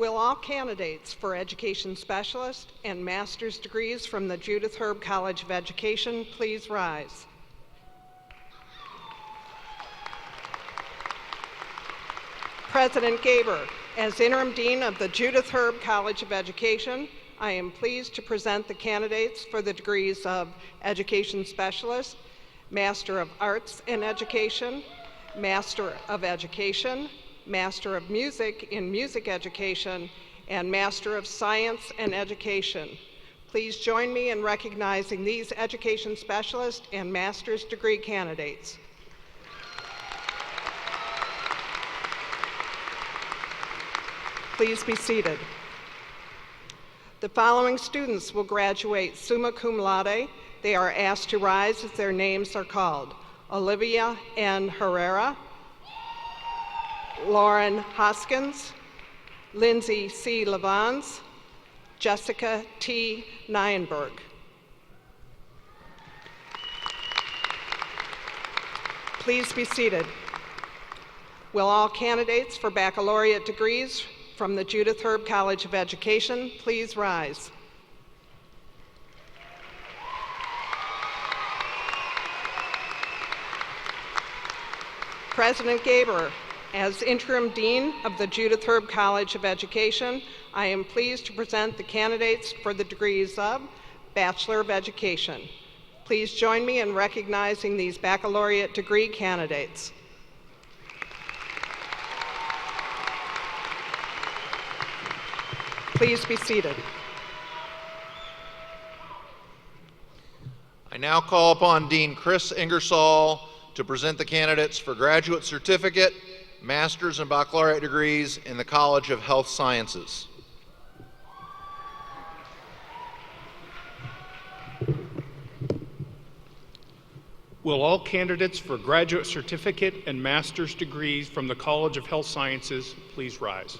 Will all candidates for Education Specialist and Master's degrees from the Judith Herb College of Education please rise? President Gaber, as Interim Dean of the Judith Herb College of Education, I am pleased to present the candidates for the degrees of Education Specialist, Master of Arts in Education, Master of Education, Master of Music in Music Education, and Master of Science and Education. Please join me in recognizing these Education Specialist and Master's degree candidates. Please be seated. The following students will graduate summa cum laude. They are asked to rise as their names are called. Olivia N. Herrera, Lauren Hoskins, Lindsay C. Levans, Jessica T. Nienberg. Please be seated. Will all candidates for baccalaureate degrees from the Judith Herb College of Education please rise? President Gaber, As Interim Dean of the Judith Herb College of Education, I am pleased to present the candidates for the degrees of Bachelor of Education. Please join me in recognizing these baccalaureate degree candidates. Please be seated. I now call upon Dean Chris Ingersoll to present the candidates for graduate certificate, master's and baccalaureate degrees in the College of Health Sciences. Will all candidates for graduate certificate and master's degrees from the College of Health Sciences please rise?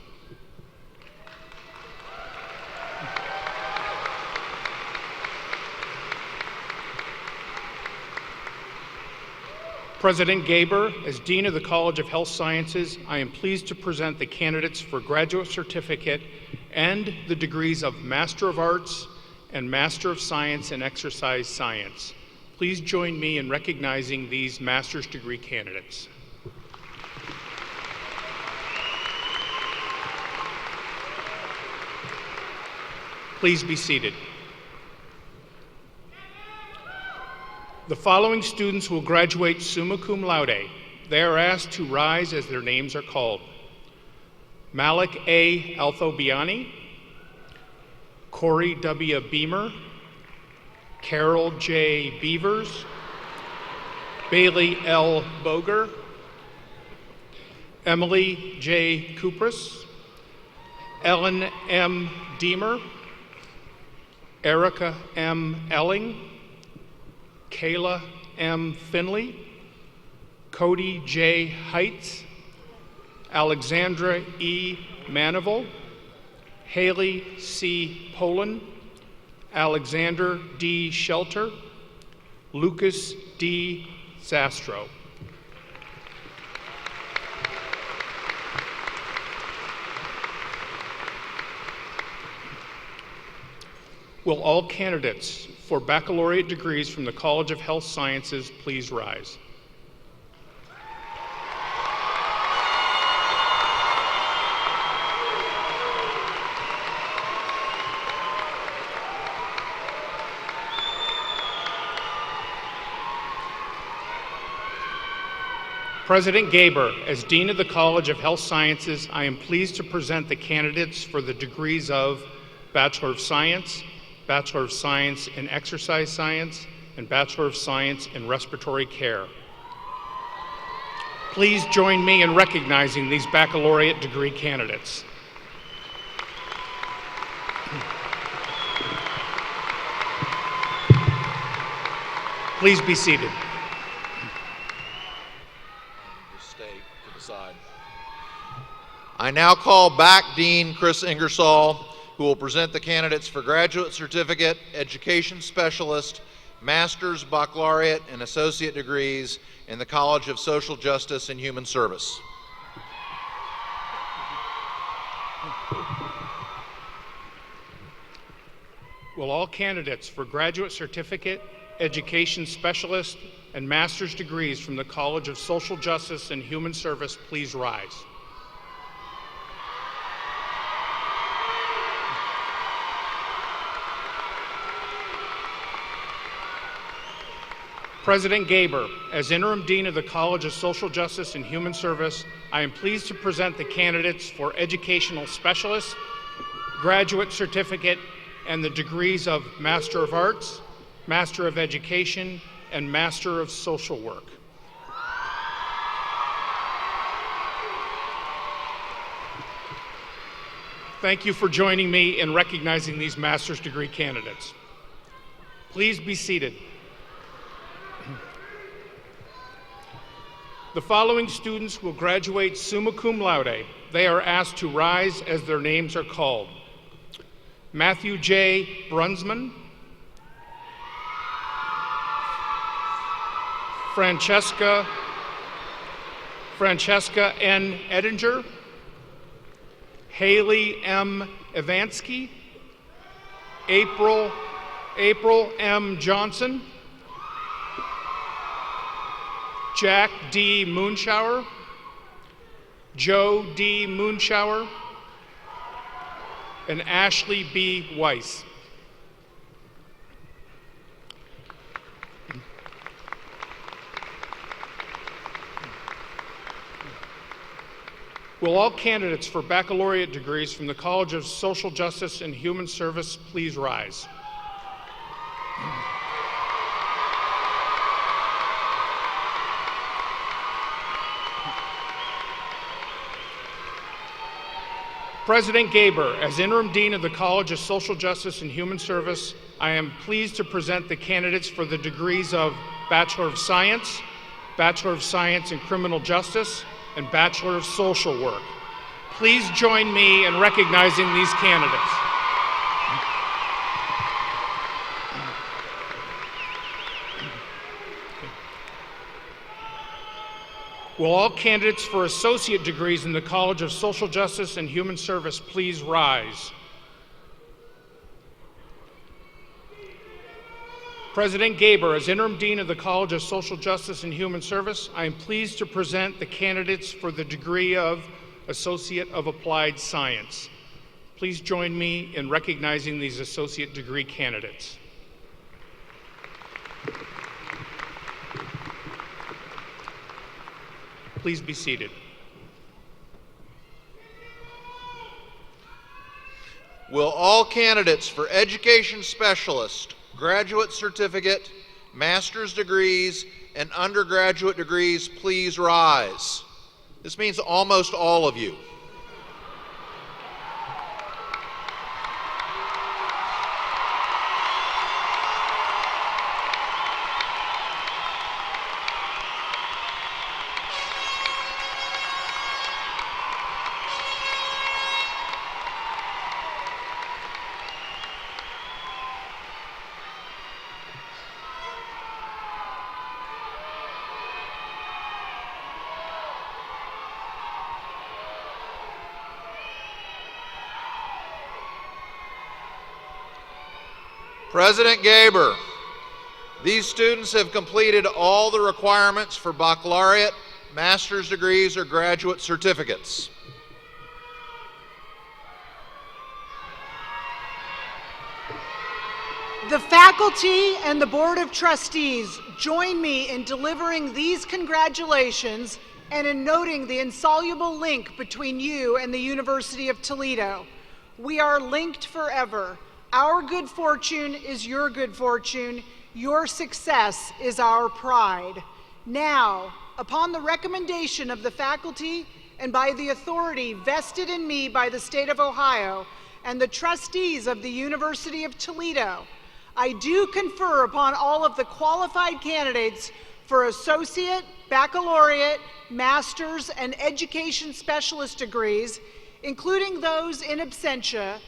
President Gaber, as Dean of the College of Health Sciences, I am pleased to present the candidates for graduate certificate and the degrees of Master of Arts and Master of Science in Exercise Science. Please join me in recognizing these master's degree candidates. Please be seated. The following students will graduate summa cum laude. They are asked to rise as their names are called. Malik A. Althobiani, Corey W. Beamer, Carol J. Beavers, Bailey L. Boger, Emily J. Kupras, Ellen M. Deemer, Erica M. Elling, Kayla M. Finley, Cody J. Heitz, Alexandra E. Manival, Haley C. Poland, Alexander D. Shelter, Lucas D. Zastro. Will all candidates for baccalaureate degrees from the College of Health Sciences please rise? President Gaber, as Dean of the College of Health Sciences, I am pleased to present the candidates for the degrees of Bachelor of Science, Bachelor of Science in Exercise Science, and Bachelor of Science in Respiratory Care. Please join me in recognizing these baccalaureate degree candidates. Please be seated. Stay to the side. I now call back Dean Chris Ingersoll, who will present the candidates for graduate certificate, education specialist, master's, baccalaureate, and associate degrees in the College of Social Justice and Human Service. Will all candidates for graduate certificate, education specialist, and master's degrees from the College of Social Justice and Human Service please rise? President Gaber, as Interim Dean of the College of Social Justice and Human Service, I am pleased to present the candidates for educational specialist, graduate certificate, and the degrees of Master of Arts, Master of Education, and Master of Social Work. Thank you for joining me in recognizing these master's degree candidates. Please be seated. The following students will graduate summa cum laude. They are asked to rise as their names are called. Matthew J. Brunsman, Francesca N. Edinger, Haley M. Evansky, April M. Johnson, Jack D. Moonshower, Joe D. Moonshower, and Ashley B. Weiss. Will all candidates for baccalaureate degrees from the College of Social Justice and Human Service please rise? President Gaber, as Interim Dean of the College of Social Justice and Human Service, I am pleased to present the candidates for the degrees of Bachelor of Science in Criminal Justice, and Bachelor of Social Work. Please join me in recognizing these candidates. Will all candidates for associate degrees in the College of Social Justice and Human Service please rise? President Gaber, as Interim Dean of the College of Social Justice and Human Service, I am pleased to present the candidates for the degree of Associate of Applied Science. Please join me in recognizing these associate degree candidates. Please be seated. Will all candidates for Education Specialist, Graduate Certificate, Master's degrees, and undergraduate degrees please rise? This means almost all of you. President Gaber, these students have completed all the requirements for baccalaureate, master's degrees, or graduate certificates. The faculty and the Board of Trustees join me in delivering these congratulations and in noting the insoluble link between you and the University of Toledo. We are linked forever. Our good fortune is your good fortune. Your success is our pride. Now, upon the recommendation of the faculty and by the authority vested in me by the state of Ohio and the trustees of the University of Toledo, I do confer upon all of the qualified candidates for associate, baccalaureate, master's, and education specialist degrees, including those in absentia,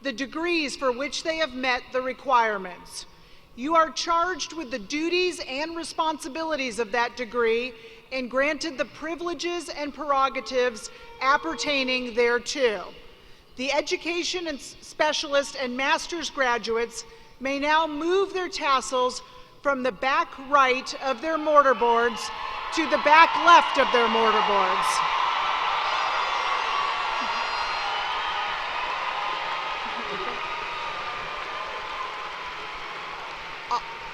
the degrees for which they have met the requirements. You are charged with the duties and responsibilities of that degree and granted the privileges and prerogatives appertaining thereto. The education and specialist and master's graduates may now move their tassels from the back right of their mortarboards to the back left of their mortarboards.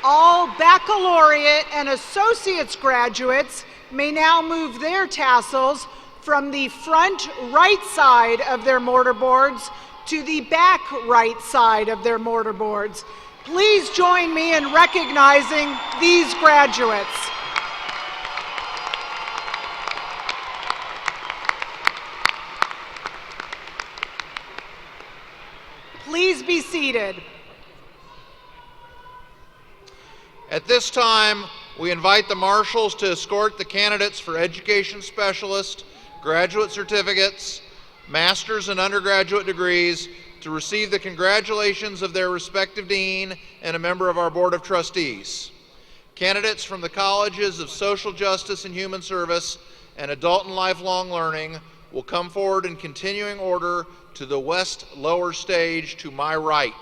All baccalaureate and associate's graduates may now move their tassels from the front right side of their mortarboards to the back right side of their mortarboards. Please join me in recognizing these graduates. Please be seated. At this time, we invite the marshals to escort the candidates for education specialist, graduate certificates, master's and undergraduate degrees to receive the congratulations of their respective dean and a member of our Board of Trustees. Candidates from the Colleges of Social Justice and Human Service and Adult and Lifelong Learning will come forward in continuing order to the west lower stage to my right.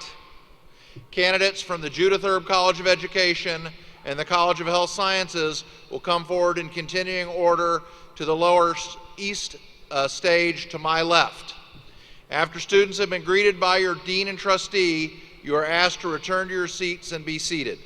Candidates from the Judith Erb College of Education and the College of Health Sciences will come forward in continuing order to the lower east stage to my left. After students have been greeted by your dean and trustee, you are asked to return to your seats and be seated.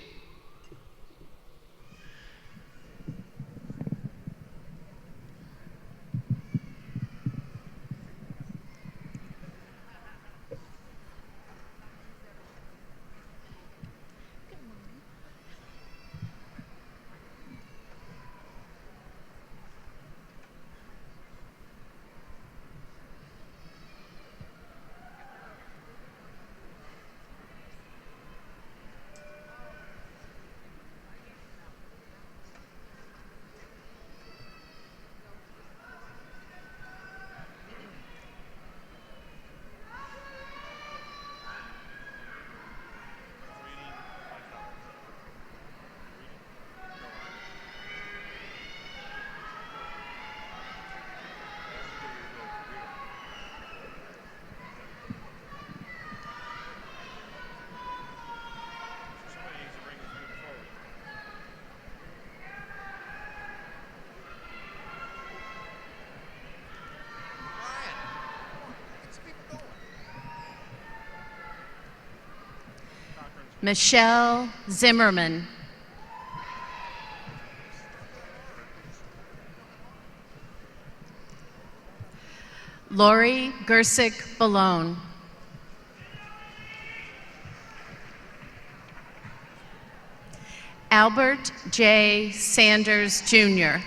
Michelle Zimmerman. Lori Gersick-Ballone. Albert J. Sanders, Jr.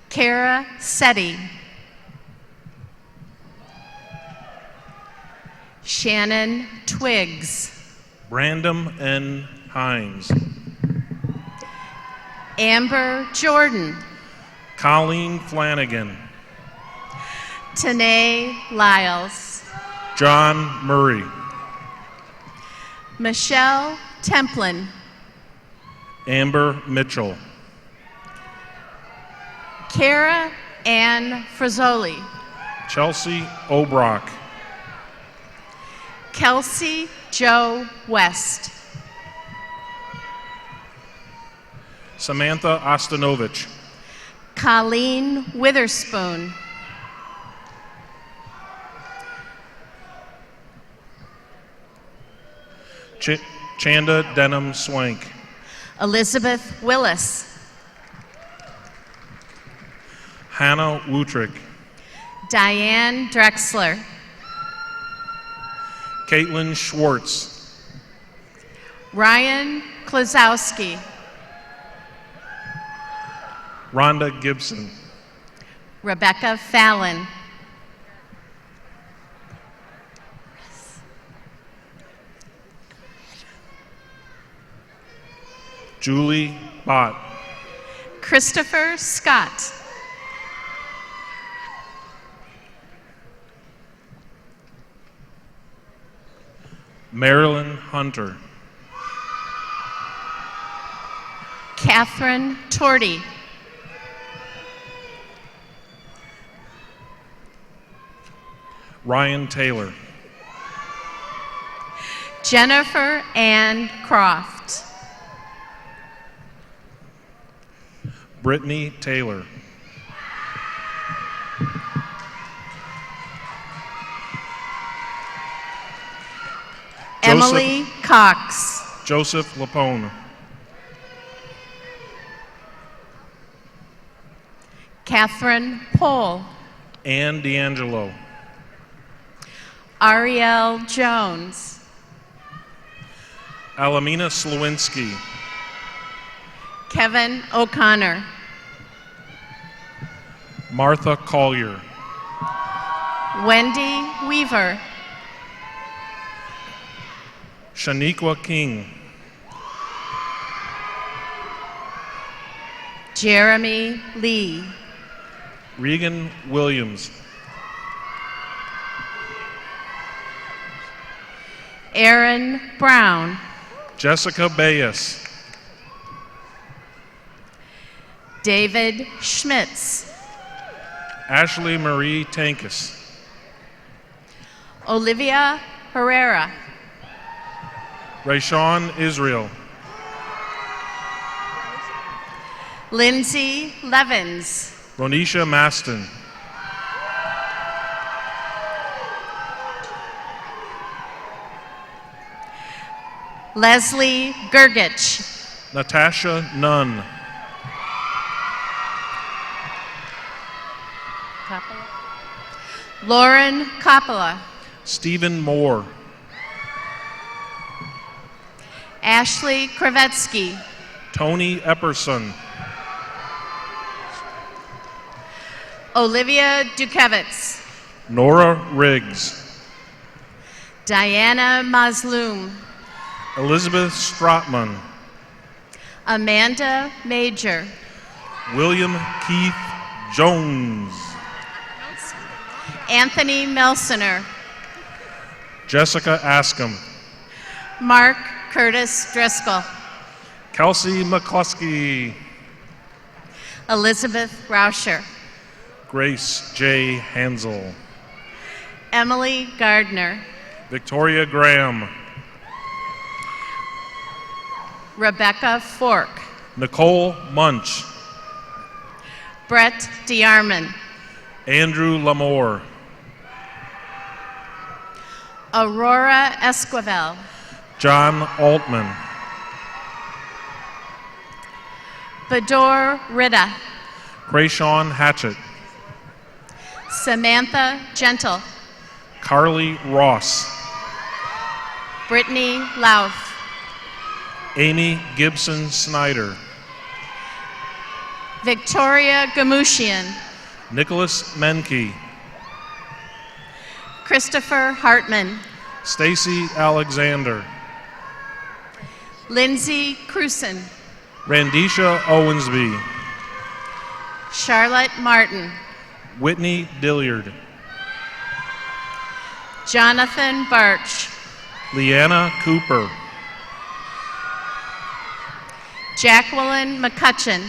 Kara Setti. Shannon Twiggs. Brandon N. Hines. Amber Jordan. Colleen Flanagan. Tanae Lyles. John Murray. Michelle Templin. Amber Mitchell. Kara Ann Frazzoli. Chelsea Obrock. Kelsey Joe West. Samantha Ostanovich. Colleen Witherspoon. Chanda Denham Swank. Elizabeth Willis. Hannah Wutrick. Diane Drexler. Caitlin Schwartz. Ryan Klazowski. Rhonda Gibson. Rebecca Fallon. Julie Bott. Christopher Scott. Marilyn Hunter. Catherine Torty. Ryan Taylor. Jennifer Ann Croft. Brittany Taylor. Emily Cox. Joseph Lapone. Catherine Pohl. Ann D'Angelo. Ariel Jones. Alamina Slowinski. Kevin O'Connor. Martha Collier. Wendy Weaver. Shaniqua King. Jeremy Lee. Regan Williams. Aaron Brown. Jessica Bayes. David Schmitz. Ashley Marie Tankus. Olivia Herrera. Rayshawn Israel. Lindsay Levins. Ronisha Maston. Leslie Gergich. Natasha Nunn. Lauren Coppola. Stephen Moore. Ashley Kravetsky. Tony Epperson. Olivia Dukevitz. Nora Riggs. Diana Mazloom. Elizabeth Strotman. Amanda Major. William Keith Jones. Anthony Melsener. Jessica Askham. Mark Curtis Driscoll. Kelsey McCluskey. Elizabeth Rauscher. Grace J. Hansel. Emily Gardner. Victoria Graham. Rebecca Fork. Nicole Munch. Brett DeArmond. Andrew Lamore. Aurora Esquivel. John Altman. Bador Rida. Krayshawn Hatchett. Samantha Gentle. Carly Ross. Brittany Lauf. Amy Gibson Snyder. Victoria Gamushian. Nicholas Menke. Christopher Hartman. Stacy Alexander. Lindsay Cruson. Randisha Owensby. Charlotte Martin. Whitney Dilliard. Jonathan Barch. Leanna Cooper. Jacqueline McCutcheon.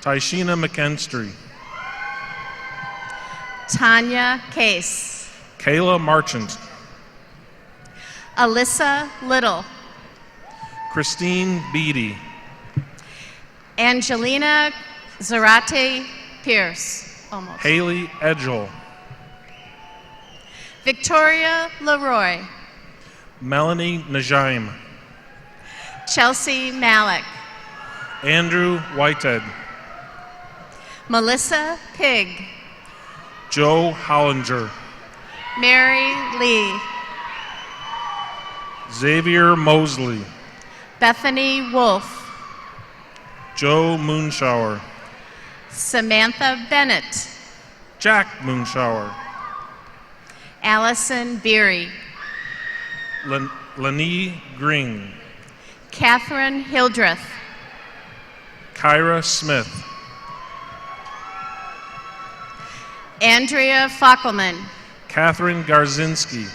Tyshina McKinstry. Tanya Case. Kayla Marchant. Alyssa Little. Christine Beatty. Angelina Zarate Pierce. Almost. Haley Edgel. Victoria Leroy. Melanie Najaim. Chelsea Malik. Andrew Whitehead. Melissa Pig. Joe Hollinger. Mary Lee. Xavier Mosley. Bethany Wolf. Joe Moonshower. Samantha Bennett. Jack Moonshower. Allison Beery. Lanie Green. Catherine Hildreth. Kyra Smith. Andrea Fackelman. Catherine Garzinski.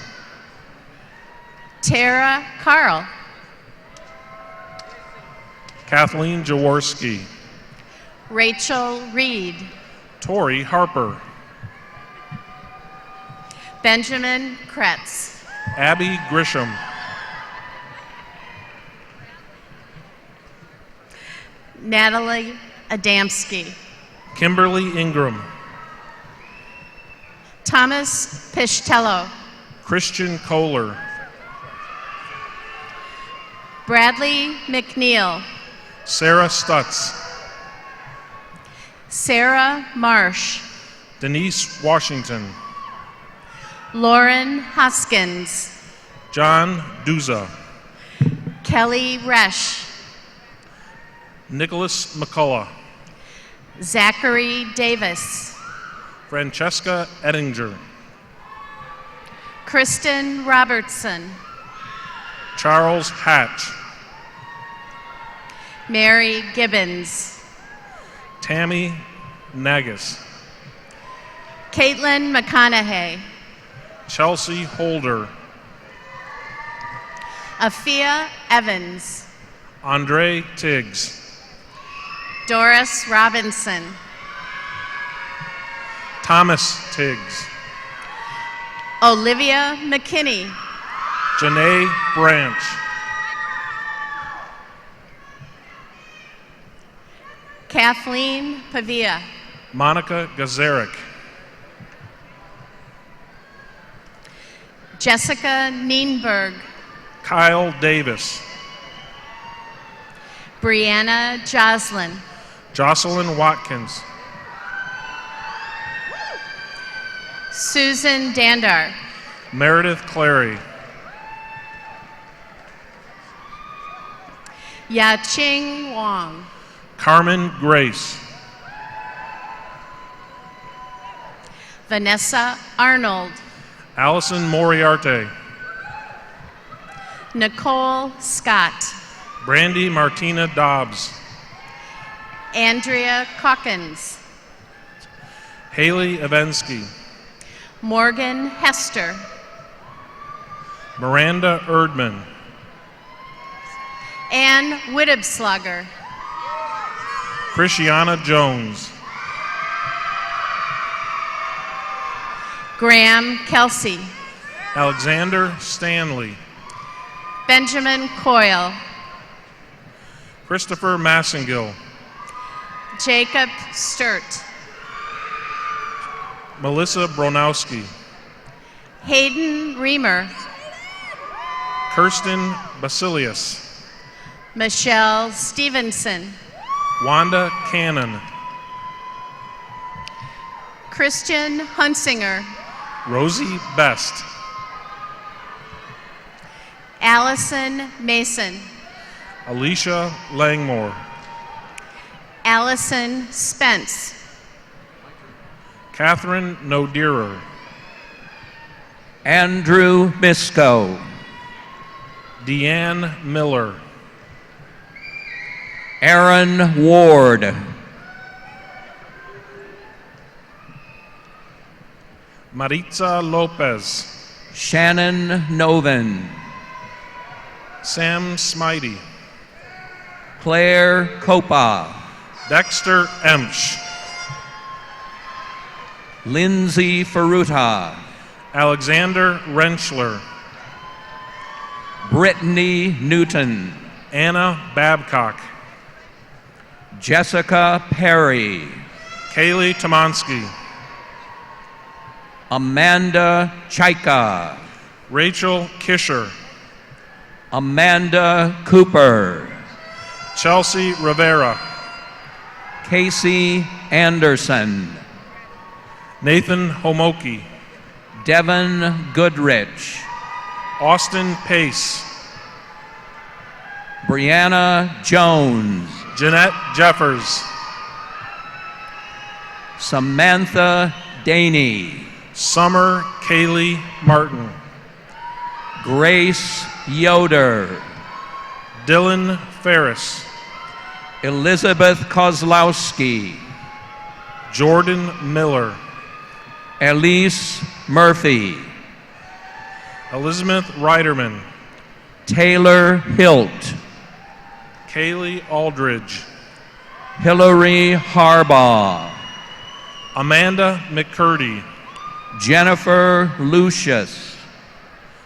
Tara Carl. Kathleen Jaworski. Rachel Reed. Tori Harper. Benjamin Kretz. Abby Grisham. Natalie Adamski. Kimberly Ingram. Thomas Pishtello. Christian Kohler. Bradley McNeil. Sarah Stutz. Sarah Marsh. Denise Washington. Lauren Hoskins. John Duza. Kelly Resch. Nicholas McCullough. Zachary Davis. Francesca Ettinger. Kristen Robertson. Charles Hatch. Mary Gibbons. Tammy Nagus. Caitlin McConaughey. Chelsea Holder. Afia Evans. Andre Tiggs. Doris Robinson. Thomas Tiggs. Olivia McKinney. Janae Branch. Kathleen Pavia. Monica Gazarek. Jessica Nienberg. Kyle Davis. Brianna Joslin. Jocelyn Watkins. Susan Dandar. Meredith Clary. Yaching Wong. Carmen Grace. Vanessa Arnold. Allison Moriarte. Nicole Scott. Brandy Martina Dobbs. Andrea Calkins. Haley Evensky. Morgan Hester. Miranda Erdman. Ann Wittebslugger. Christiana Jones. Graham Kelsey. Alexander Stanley. Benjamin Coyle. Christopher Massengill. Jacob Sturt. Melissa Bronowski. Hayden Reamer. Kirsten Basilius. Michelle Stevenson. Wanda Cannon. Christian Hunsinger. Rosie Best. Allison Mason. Alicia Langmore. Allison Spence. Catherine Noderer. Andrew Misco. Deanne Miller. Aaron Ward. Maritza Lopez. Shannon Noven. Sam Smitey. Claire Copa. Dexter Emsch. Lindsay Ferruta. Alexander Rentschler. Brittany Newton. Anna Babcock. Jessica Perry. Kaylee Tomonsky. Amanda Chaika. Rachel Kisher. Amanda Cooper. Chelsea Rivera. Casey Anderson. Nathan Homoki. Devin Goodrich. Austin Pace. Brianna Jones. Jeanette Jeffers. Samantha Daney. Summer Kaylee Martin. Grace Yoder. Dylan Ferris. Elizabeth Kozlowski. Jordan Miller. Elise Murphy. Elizabeth Reiderman. Taylor Hilt. Kaylee Aldridge. Hillary Harbaugh. Amanda McCurdy. Jennifer Lucius.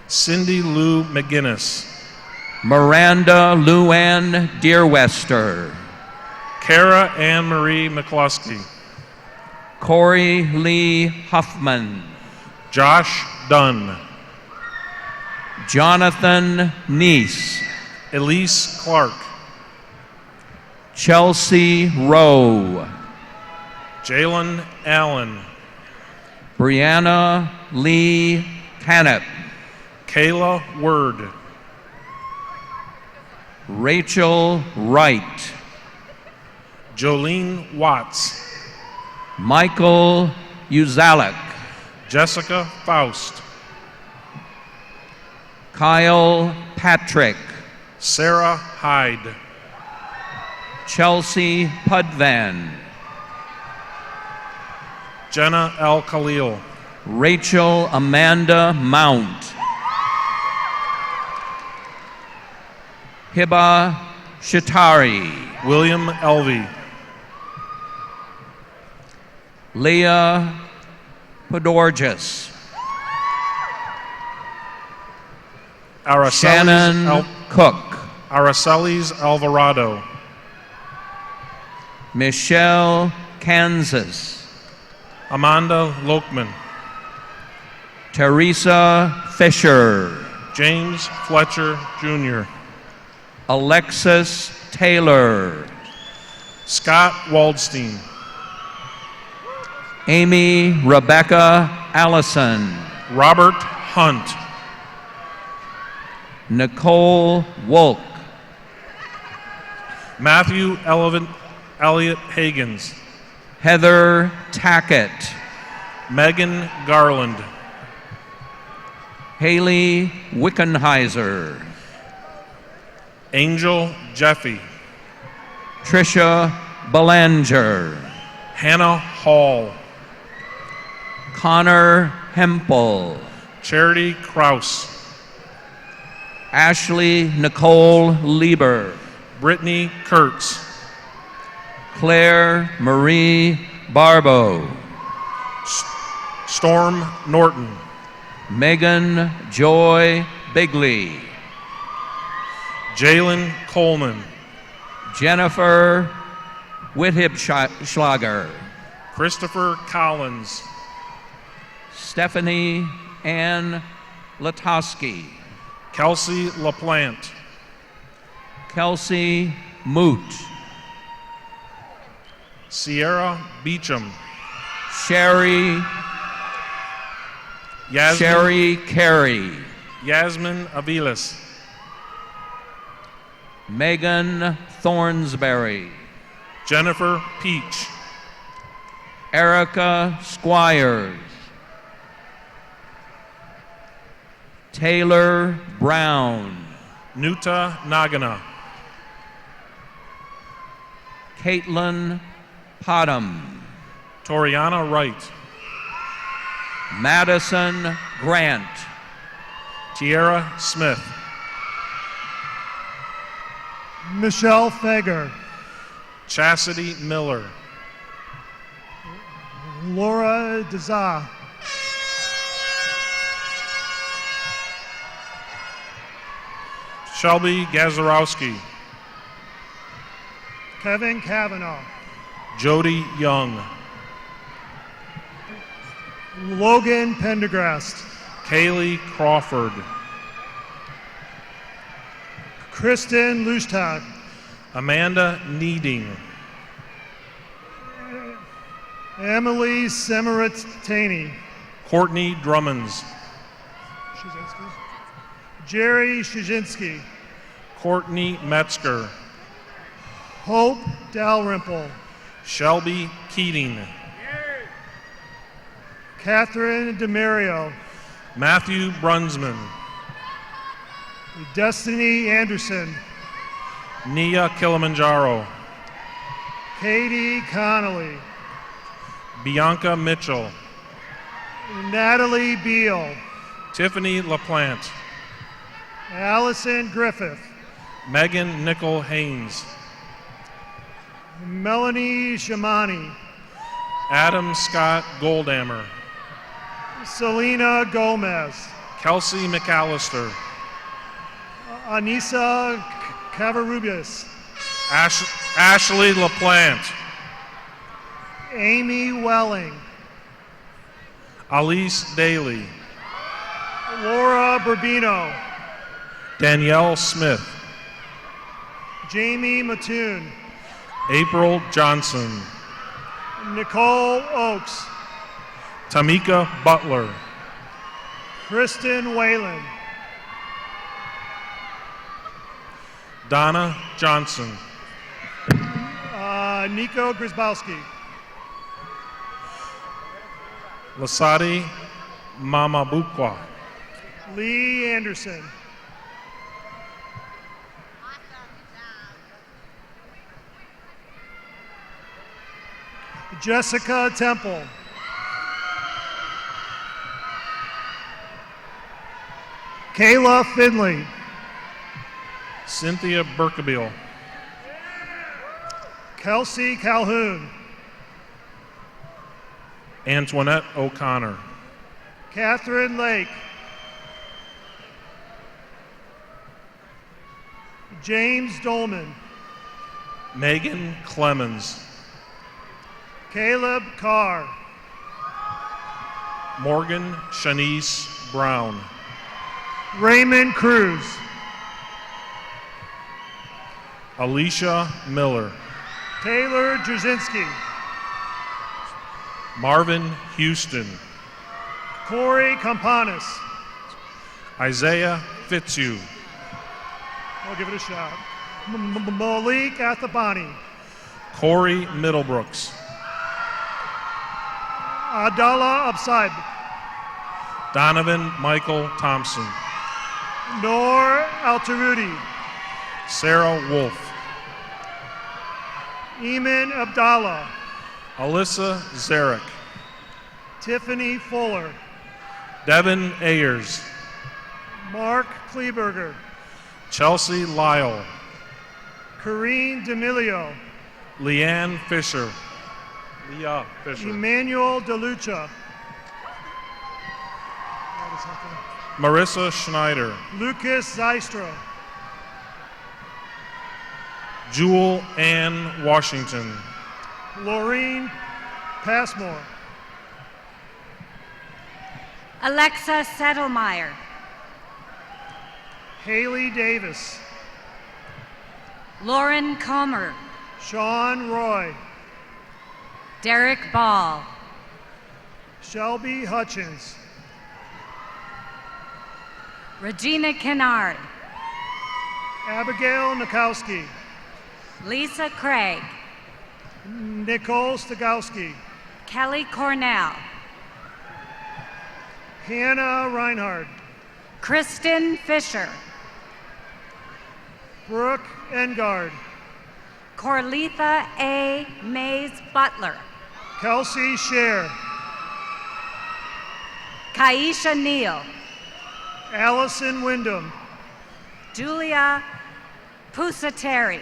Cindy Lou McGinnis. Miranda Luann Deerwester. Kara Ann Marie McCluskey. Corey Lee Huffman. Josh Dunn. Jonathan Neese. Elise Clark. Chelsea Rowe. Jalen Allen. Brianna Lee Cannett. Kayla Word. Rachel Wright. Jolene Watts. Michael Uzalek. Jessica Faust. Kyle Patrick. Sarah Hyde. Chelsea Pudvan. Jenna L. Khalil. Rachel Amanda Mount. Hiba Shatari. William Elvey. Leah Podorjas. Shannon Cook. Aracelis Alvarado. Michelle Kansas, Amanda Lokman, Teresa Fisher, James Fletcher Jr., Alexis Taylor, Scott Waldstein, Amy Rebecca Allison, Robert Hunt, Nicole Wolk, Matthew Elliott Hagans, Heather Tackett, Megan Garland, Haley Wickenheiser, Angel Jeffy, Trisha Belanger, Hannah Hall, Connor Hempel, Charity Kraus, Ashley Nicole Lieber, Brittany Kurtz, Claire Marie Barbo, Storm Norton, Megan Joy Bigley, Jalen Coleman, Jennifer Whithibschlager, Christopher Collins, Stephanie Ann Latowski, Kelsey LaPlante, Kelsey Moot, Sierra Beecham, Sherry Carey, Yasmin Aviles, Megan Thornsberry, Jennifer Peach, Erica Squires, Taylor Brown, Nuta Nagana, Caitlin Podham, Toriana Wright, Madison Grant, Tierra Smith, Michelle Fager, Chastity Miller, Laura Deza, Shelby Gazarowski, Kevin Kavanaugh, Jody Young, Logan Pendergrast, Kaylee Crawford, Kristen Lushtag, Amanda Needing, Emily Semirat-Taney, Courtney Drummonds, Jerry Shazinski, Courtney Metzger, Hope Dalrymple, Shelby Keating, Catherine DeMario, Matthew Brunsman, Destiny Anderson, Nia Kilimanjaro, Katie Connolly, Bianca Mitchell, Natalie Beal, Tiffany LaPlante, Allison Griffith, Megan Nicole Haynes, Melanie Shamani, Adam Scott Goldammer, Selena Gomez, Kelsey McAllister, Anissa Cavarubis, Ashley LaPlante, Amy Welling, Alice Daly, Laura Burbino, Danielle Smith, Jamie Mattoon, April Johnson, Nicole Oakes, Tamika Butler, Kristen Whalen, Donna Johnson, Nico Grzybowski, Lasadi Mamabukwa, Lee Anderson, Jessica Temple, Kayla Finley, Cynthia Berkebile, Kelsey Calhoun, Antoinette O'Connor, Catherine Lake, James Dolman, Megan Clemens, Caleb Carr. Morgan Shanice Brown. Raymond Cruz. Alicia Miller. Taylor Drzezinski. Marvin Houston. Corey Campanis. Isaiah Fitzhugh. I'll give it a shot. Malik Athabani. Corey Middlebrooks. Adala Absaib. Donovan Michael Thompson. Noor Altarudi. Sarah Wolf. Eamon Abdallah. Alyssa Zarek. Tiffany Fuller. Devin Ayers. Mark Kleberger. Chelsea Lyle. Corrine D'Amelio. Leanne Fisher. Leah Fisher. Emmanuel DeLucia. Marissa Schneider. Lucas Zystra. Jewel Ann Washington. Laureen Passmore. Alexa Settlemeyer. Haley Davis. Lauren Comer. Sean Roy. Derek Ball. Shelby Hutchins. Regina Kennard. Abigail Nikowski. Lisa Craig. Nicole Stagowski. Kelly Cornell. Hannah Reinhardt. Kristen Fisher. Brooke Engard. Corletha A. Mays Butler. Kelsey Scher. Kaisha Neal. Allison Wyndham. Julia Pusateri.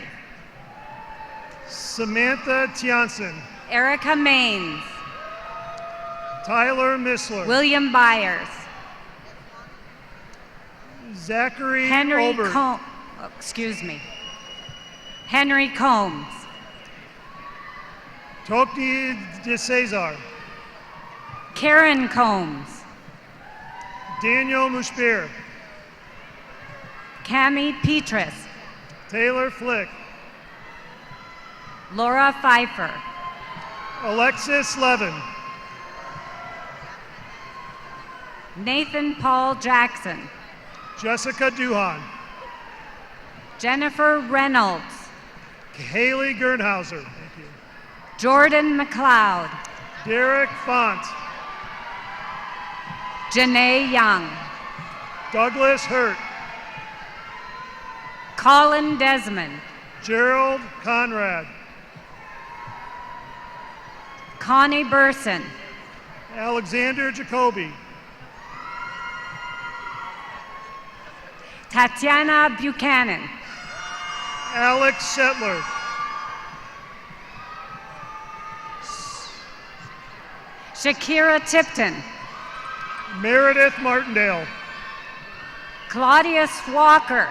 Samantha Tianson. Erica Maines. Tyler Missler. William Byers. Zachary Henry Obert. Henry Combs. Tokni de Cesar. Karen Combs. Daniel Mushbir. Cami Petrus. Taylor Flick. Laura Pfeiffer. Alexis Levin. Nathan Paul Jackson. Jessica Duhan. Jennifer Reynolds. Haley Gernhauser. Thank you. Jordan McLeod. Derek Font. Janae Young. Douglas Hurt. Colin Desmond. Gerald Conrad. Connie Burson. Alexander Jacoby. Tatiana Buchanan. Alex Shetler. Shakira Tipton. Meredith Martindale. Claudius Walker.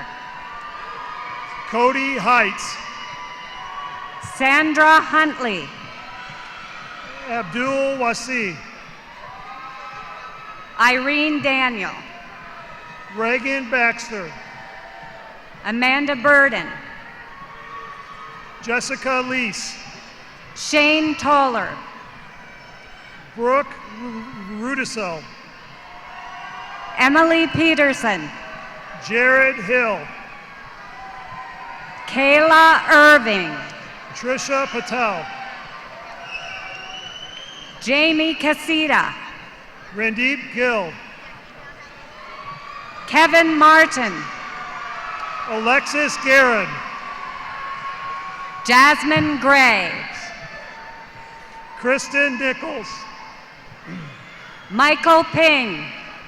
Cody Heights. Sandra Huntley. Abdul Wasi. Irene Daniel. Reagan Baxter. Amanda Burden. Jessica Leese. Shane Toller. Brooke Rudisell. Emily Peterson. Jared Hill. Kayla Irving. Trisha Patel. Jamie Casita. Randeep Gill. Kevin Martin. Alexis Guerin. Jasmine Gray. Kristen Nichols. Michael Ping.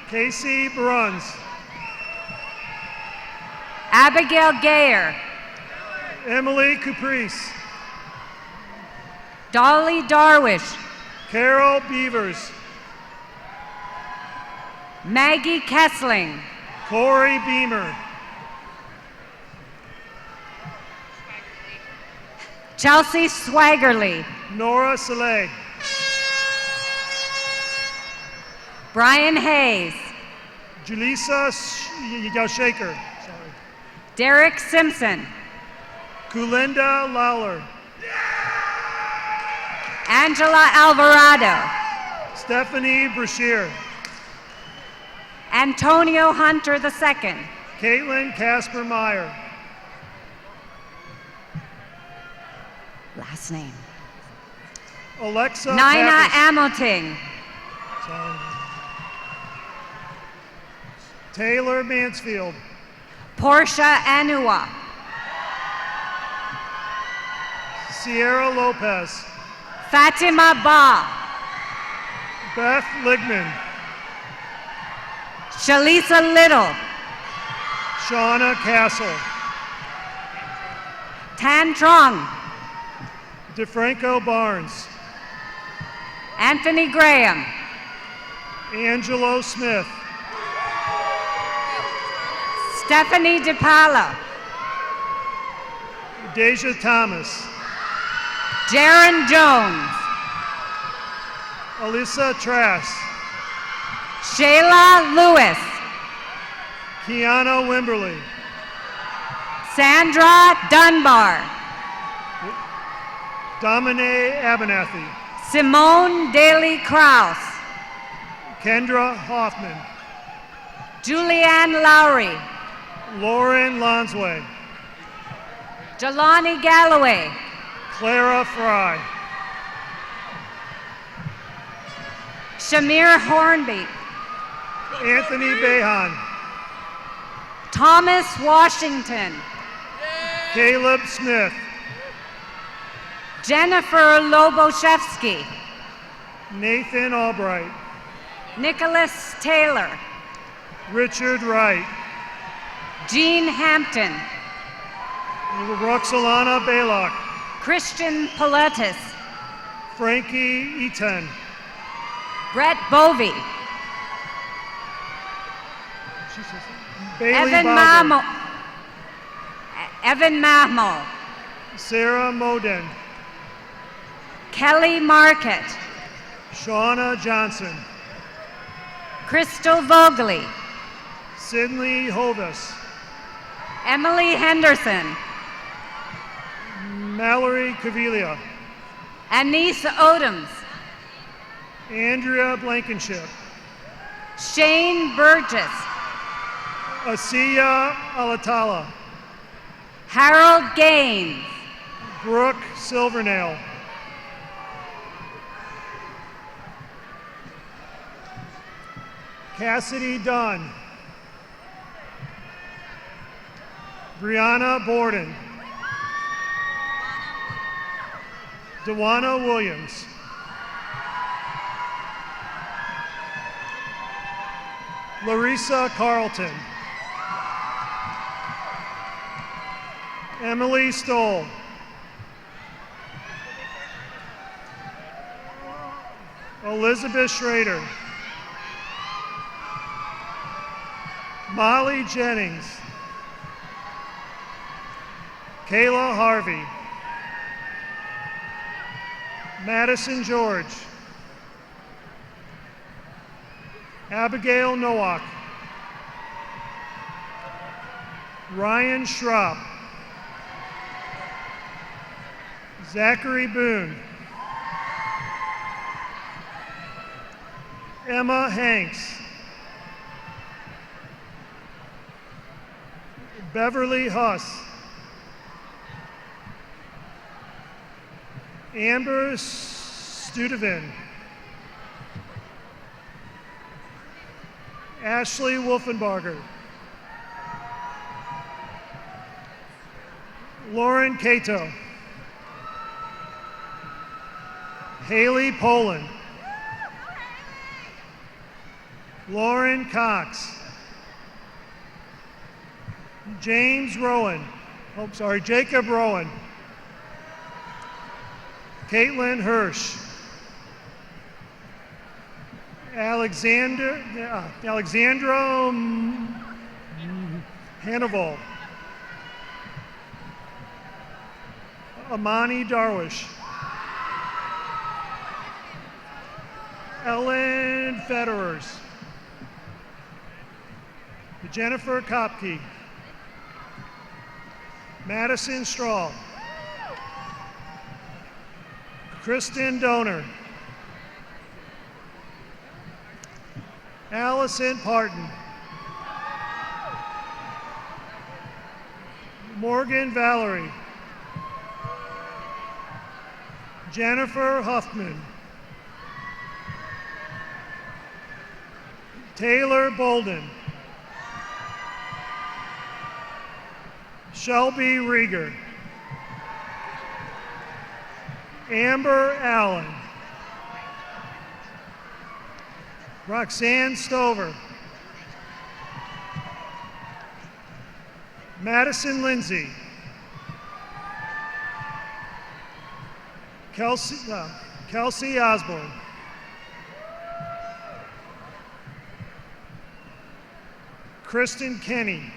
Casey Bruns. Abigail Gayer. Emily Caprice. Dolly Darwish. Carol Beavers. Maggie Kessling. Corey Beamer. Chelsea Swaggerly. Nora Saleh. Brian Hayes. Julissa Shaker. Derek Simpson. Kulinda Lawler. Angela Alvarado. Stephanie Brashear. Antonio Hunter II. Caitlin Casper Meyer. Last name. Alexa Nina Pappas. Amoting. Sorry. Taylor Mansfield. Portia Anua. Sierra Lopez. Fatima Ba. Beth Ligman. Shalisa Little. Shauna Castle. Tan Trong. DeFranco Barnes. Anthony Graham. Angelo Smith. Stephanie DePaula. Deja Thomas. Jaron Jones. Alyssa Trask. Shayla Lewis. Kiana Wimberly. Sandra Dunbar. Domine Abernathy. Simone Daly Kraus. Kendra Hoffman. Julianne Lowry. Lauren Lonsway. Jelani Galloway. Clara Fry. Shamir Hornby. Anthony Behan. Thomas Washington. Caleb Smith. Jennifer Loboshevsky. Nathan Albright. Nicholas Taylor. Richard Wright. Jean Hampton. Roxalana Baylock. Christian Pilatus. Frankie Eaton. Brett Bovey. Bailey Evan Bogger. Mahmo. Evan Mahmo. Sarah Moden. Kelly Market. Shauna Johnson. Crystal Vogley. Sidney Hovis. Emily Henderson. Mallory Cavilia. Anise Odoms. Andrea Blankenship. Shane Burgess. Asiya Alatala. Harold Gaines. Brooke Silvernail. Cassidy Dunn. Brianna Borden. Dewana Williams. Larissa Carlton. Emily Stoll. Elizabeth Schrader. Molly Jennings. Kayla Harvey. Madison George. Abigail Nowak. Ryan Schrapp. Zachary Boone. Emma Hanks. Beverly Huss. Amber Studevin. Ashley Wolfenbarger. Lauren Cato. Haley Poland. Lauren Cox. James Rowan. Jacob Rowan. Caitlin Hirsch. Alexandra Hannibal. Amani Darwish. Ellen Federers, Jennifer Kopke, Madison Strahl, Kristen Donor, Allison Parton, Morgan Valerie, Jennifer Huffman, Taylor Bolden, Shelby Rieger, Amber Allen, Roxanne Stover, Madison Lindsay, Kelsey Osborne, Kristen Kenny,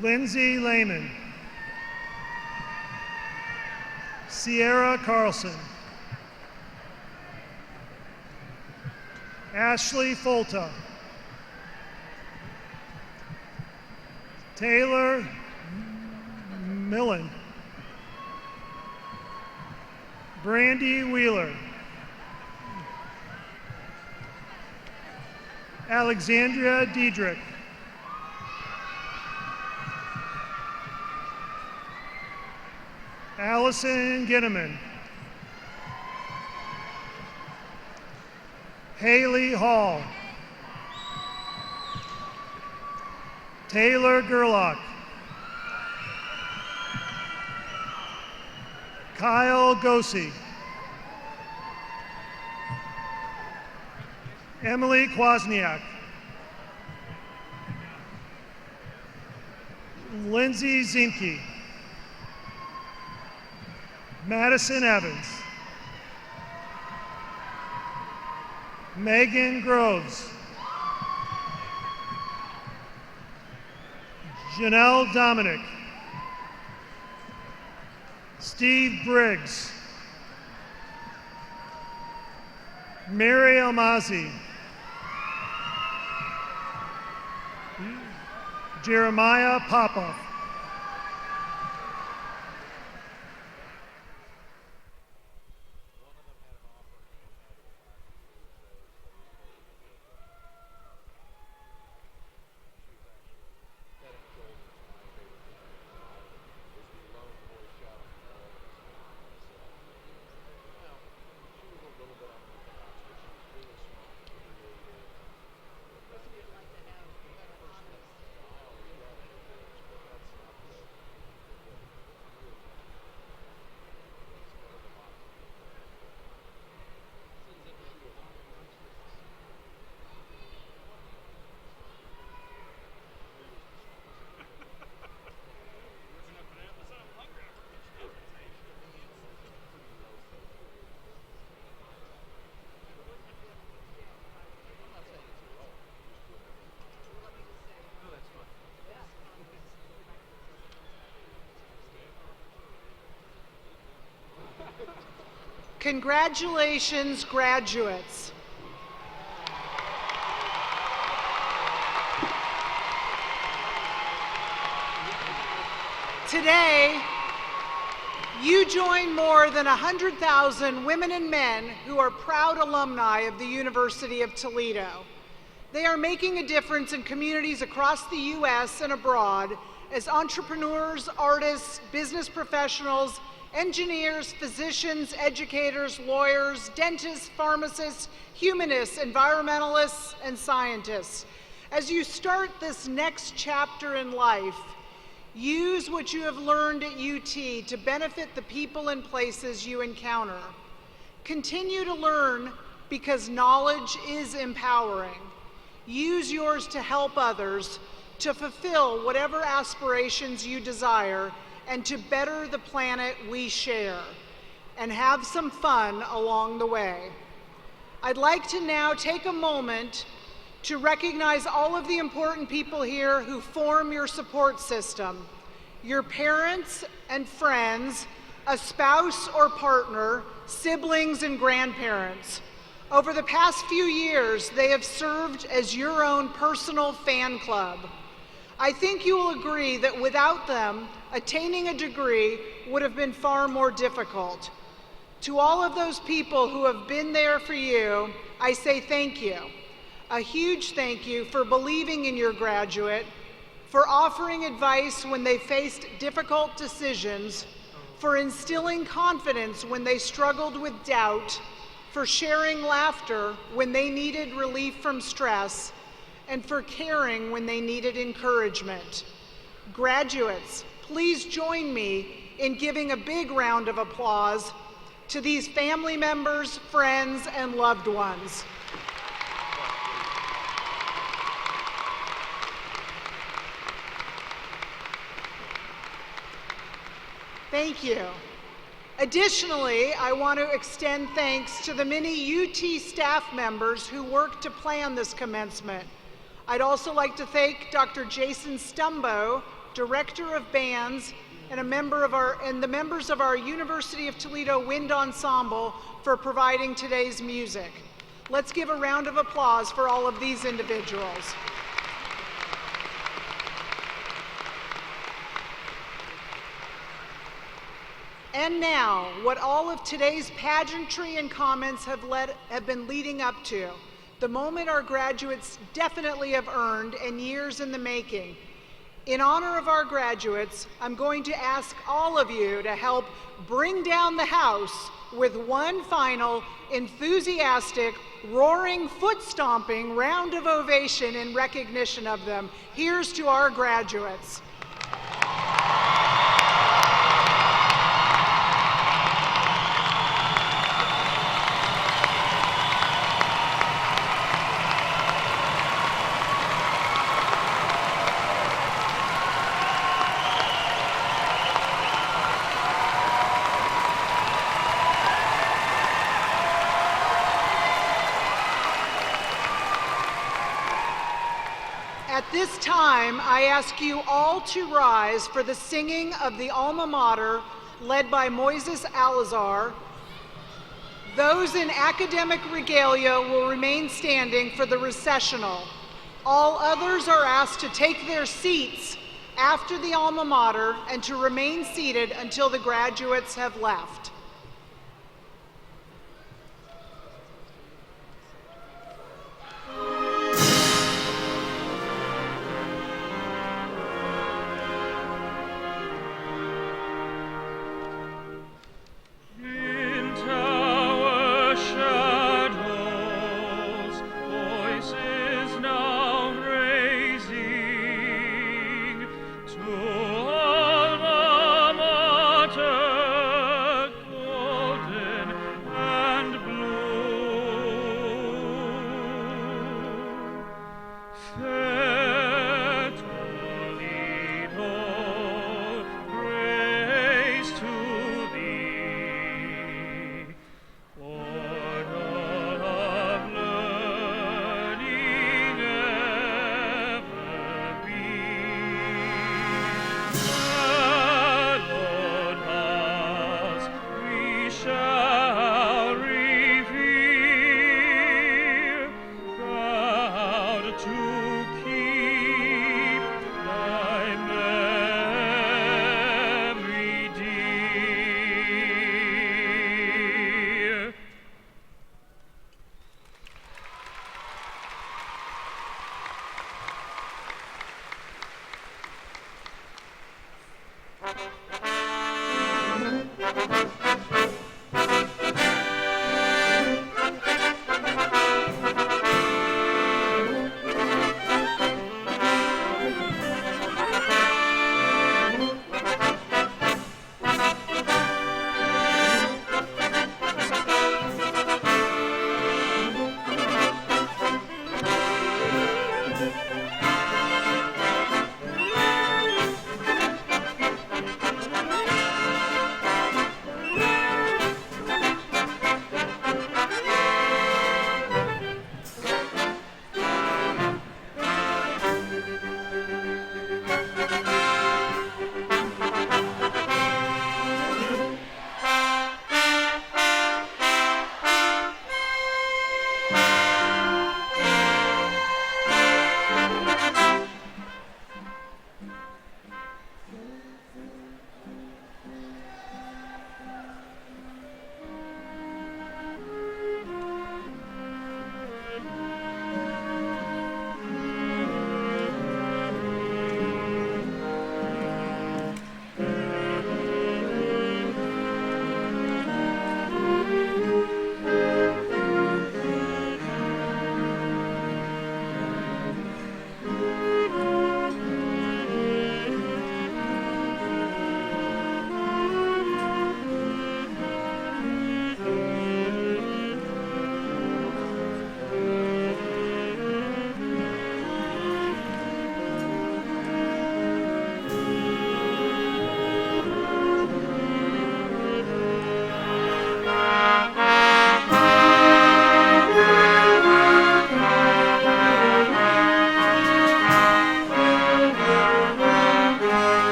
Lindsay Lehman, Sierra Carlson, Ashley Folta, Taylor Millen, Brandy Wheeler, Alexandria Diedrich, Allison Ginneman, Haley Hall, Taylor Gerlach, Kyle Gosey, Emily Kwasniak, Lindsay Zinke, Madison Evans, Megan Groves, Janelle Dominic, Steve Briggs, Mary Almazi, Jeremiah Popoff, Congratulations, graduates. Today, you join more than 100,000 women and men who are proud alumni of the University of Toledo. They are making a difference in communities across the U.S. and abroad as entrepreneurs, artists, business professionals, engineers, physicians, educators, lawyers, dentists, pharmacists, humanists, environmentalists, and scientists. As you start this next chapter in life, use what you have learned at UT to benefit the people and places you encounter. Continue to learn because knowledge is empowering. Use yours to help others, to fulfill whatever aspirations you desire, and to better the planet we share, and have some fun along the way. I'd like to now take a moment to recognize all of the important people here who form your support system, your parents and friends a spouse or partner, siblings, and grandparents. Over the past few years, they have served as your own personal fan club. I think you will agree that without them, attaining a degree would have been far more difficult. To all of those people who have been there for you, I say thank you. A huge thank you for believing in your graduate, for offering advice when they faced difficult decisions, for instilling confidence when they struggled with doubt, for sharing laughter when they needed relief from stress, and for caring when they needed encouragement. Graduates, please join me in giving a big round of applause to these family members, friends, and loved ones. Thank you. Additionally, I want to extend thanks to the many UT staff members who worked to plan this commencement. I'd also like to thank Dr. Jason Stumbo, Director of Bands, and the members of our University of Toledo Wind Ensemble for providing today's music. Let's give a round of applause for all of these individuals. And now, what all of today's pageantry and comments have been leading up to, the moment our graduates definitely have earned and years in the making. In honor of our graduates, I'm going to ask all of you to help bring down the house with one final enthusiastic, roaring, foot-stomping round of ovation in recognition of them. Here's to our graduates. At this time, I ask you all to rise for the singing of the Alma Mater, led by Moises Alazar. Those in academic regalia will remain standing for the recessional. All others are asked to take their seats after the Alma Mater and to remain seated until the graduates have left.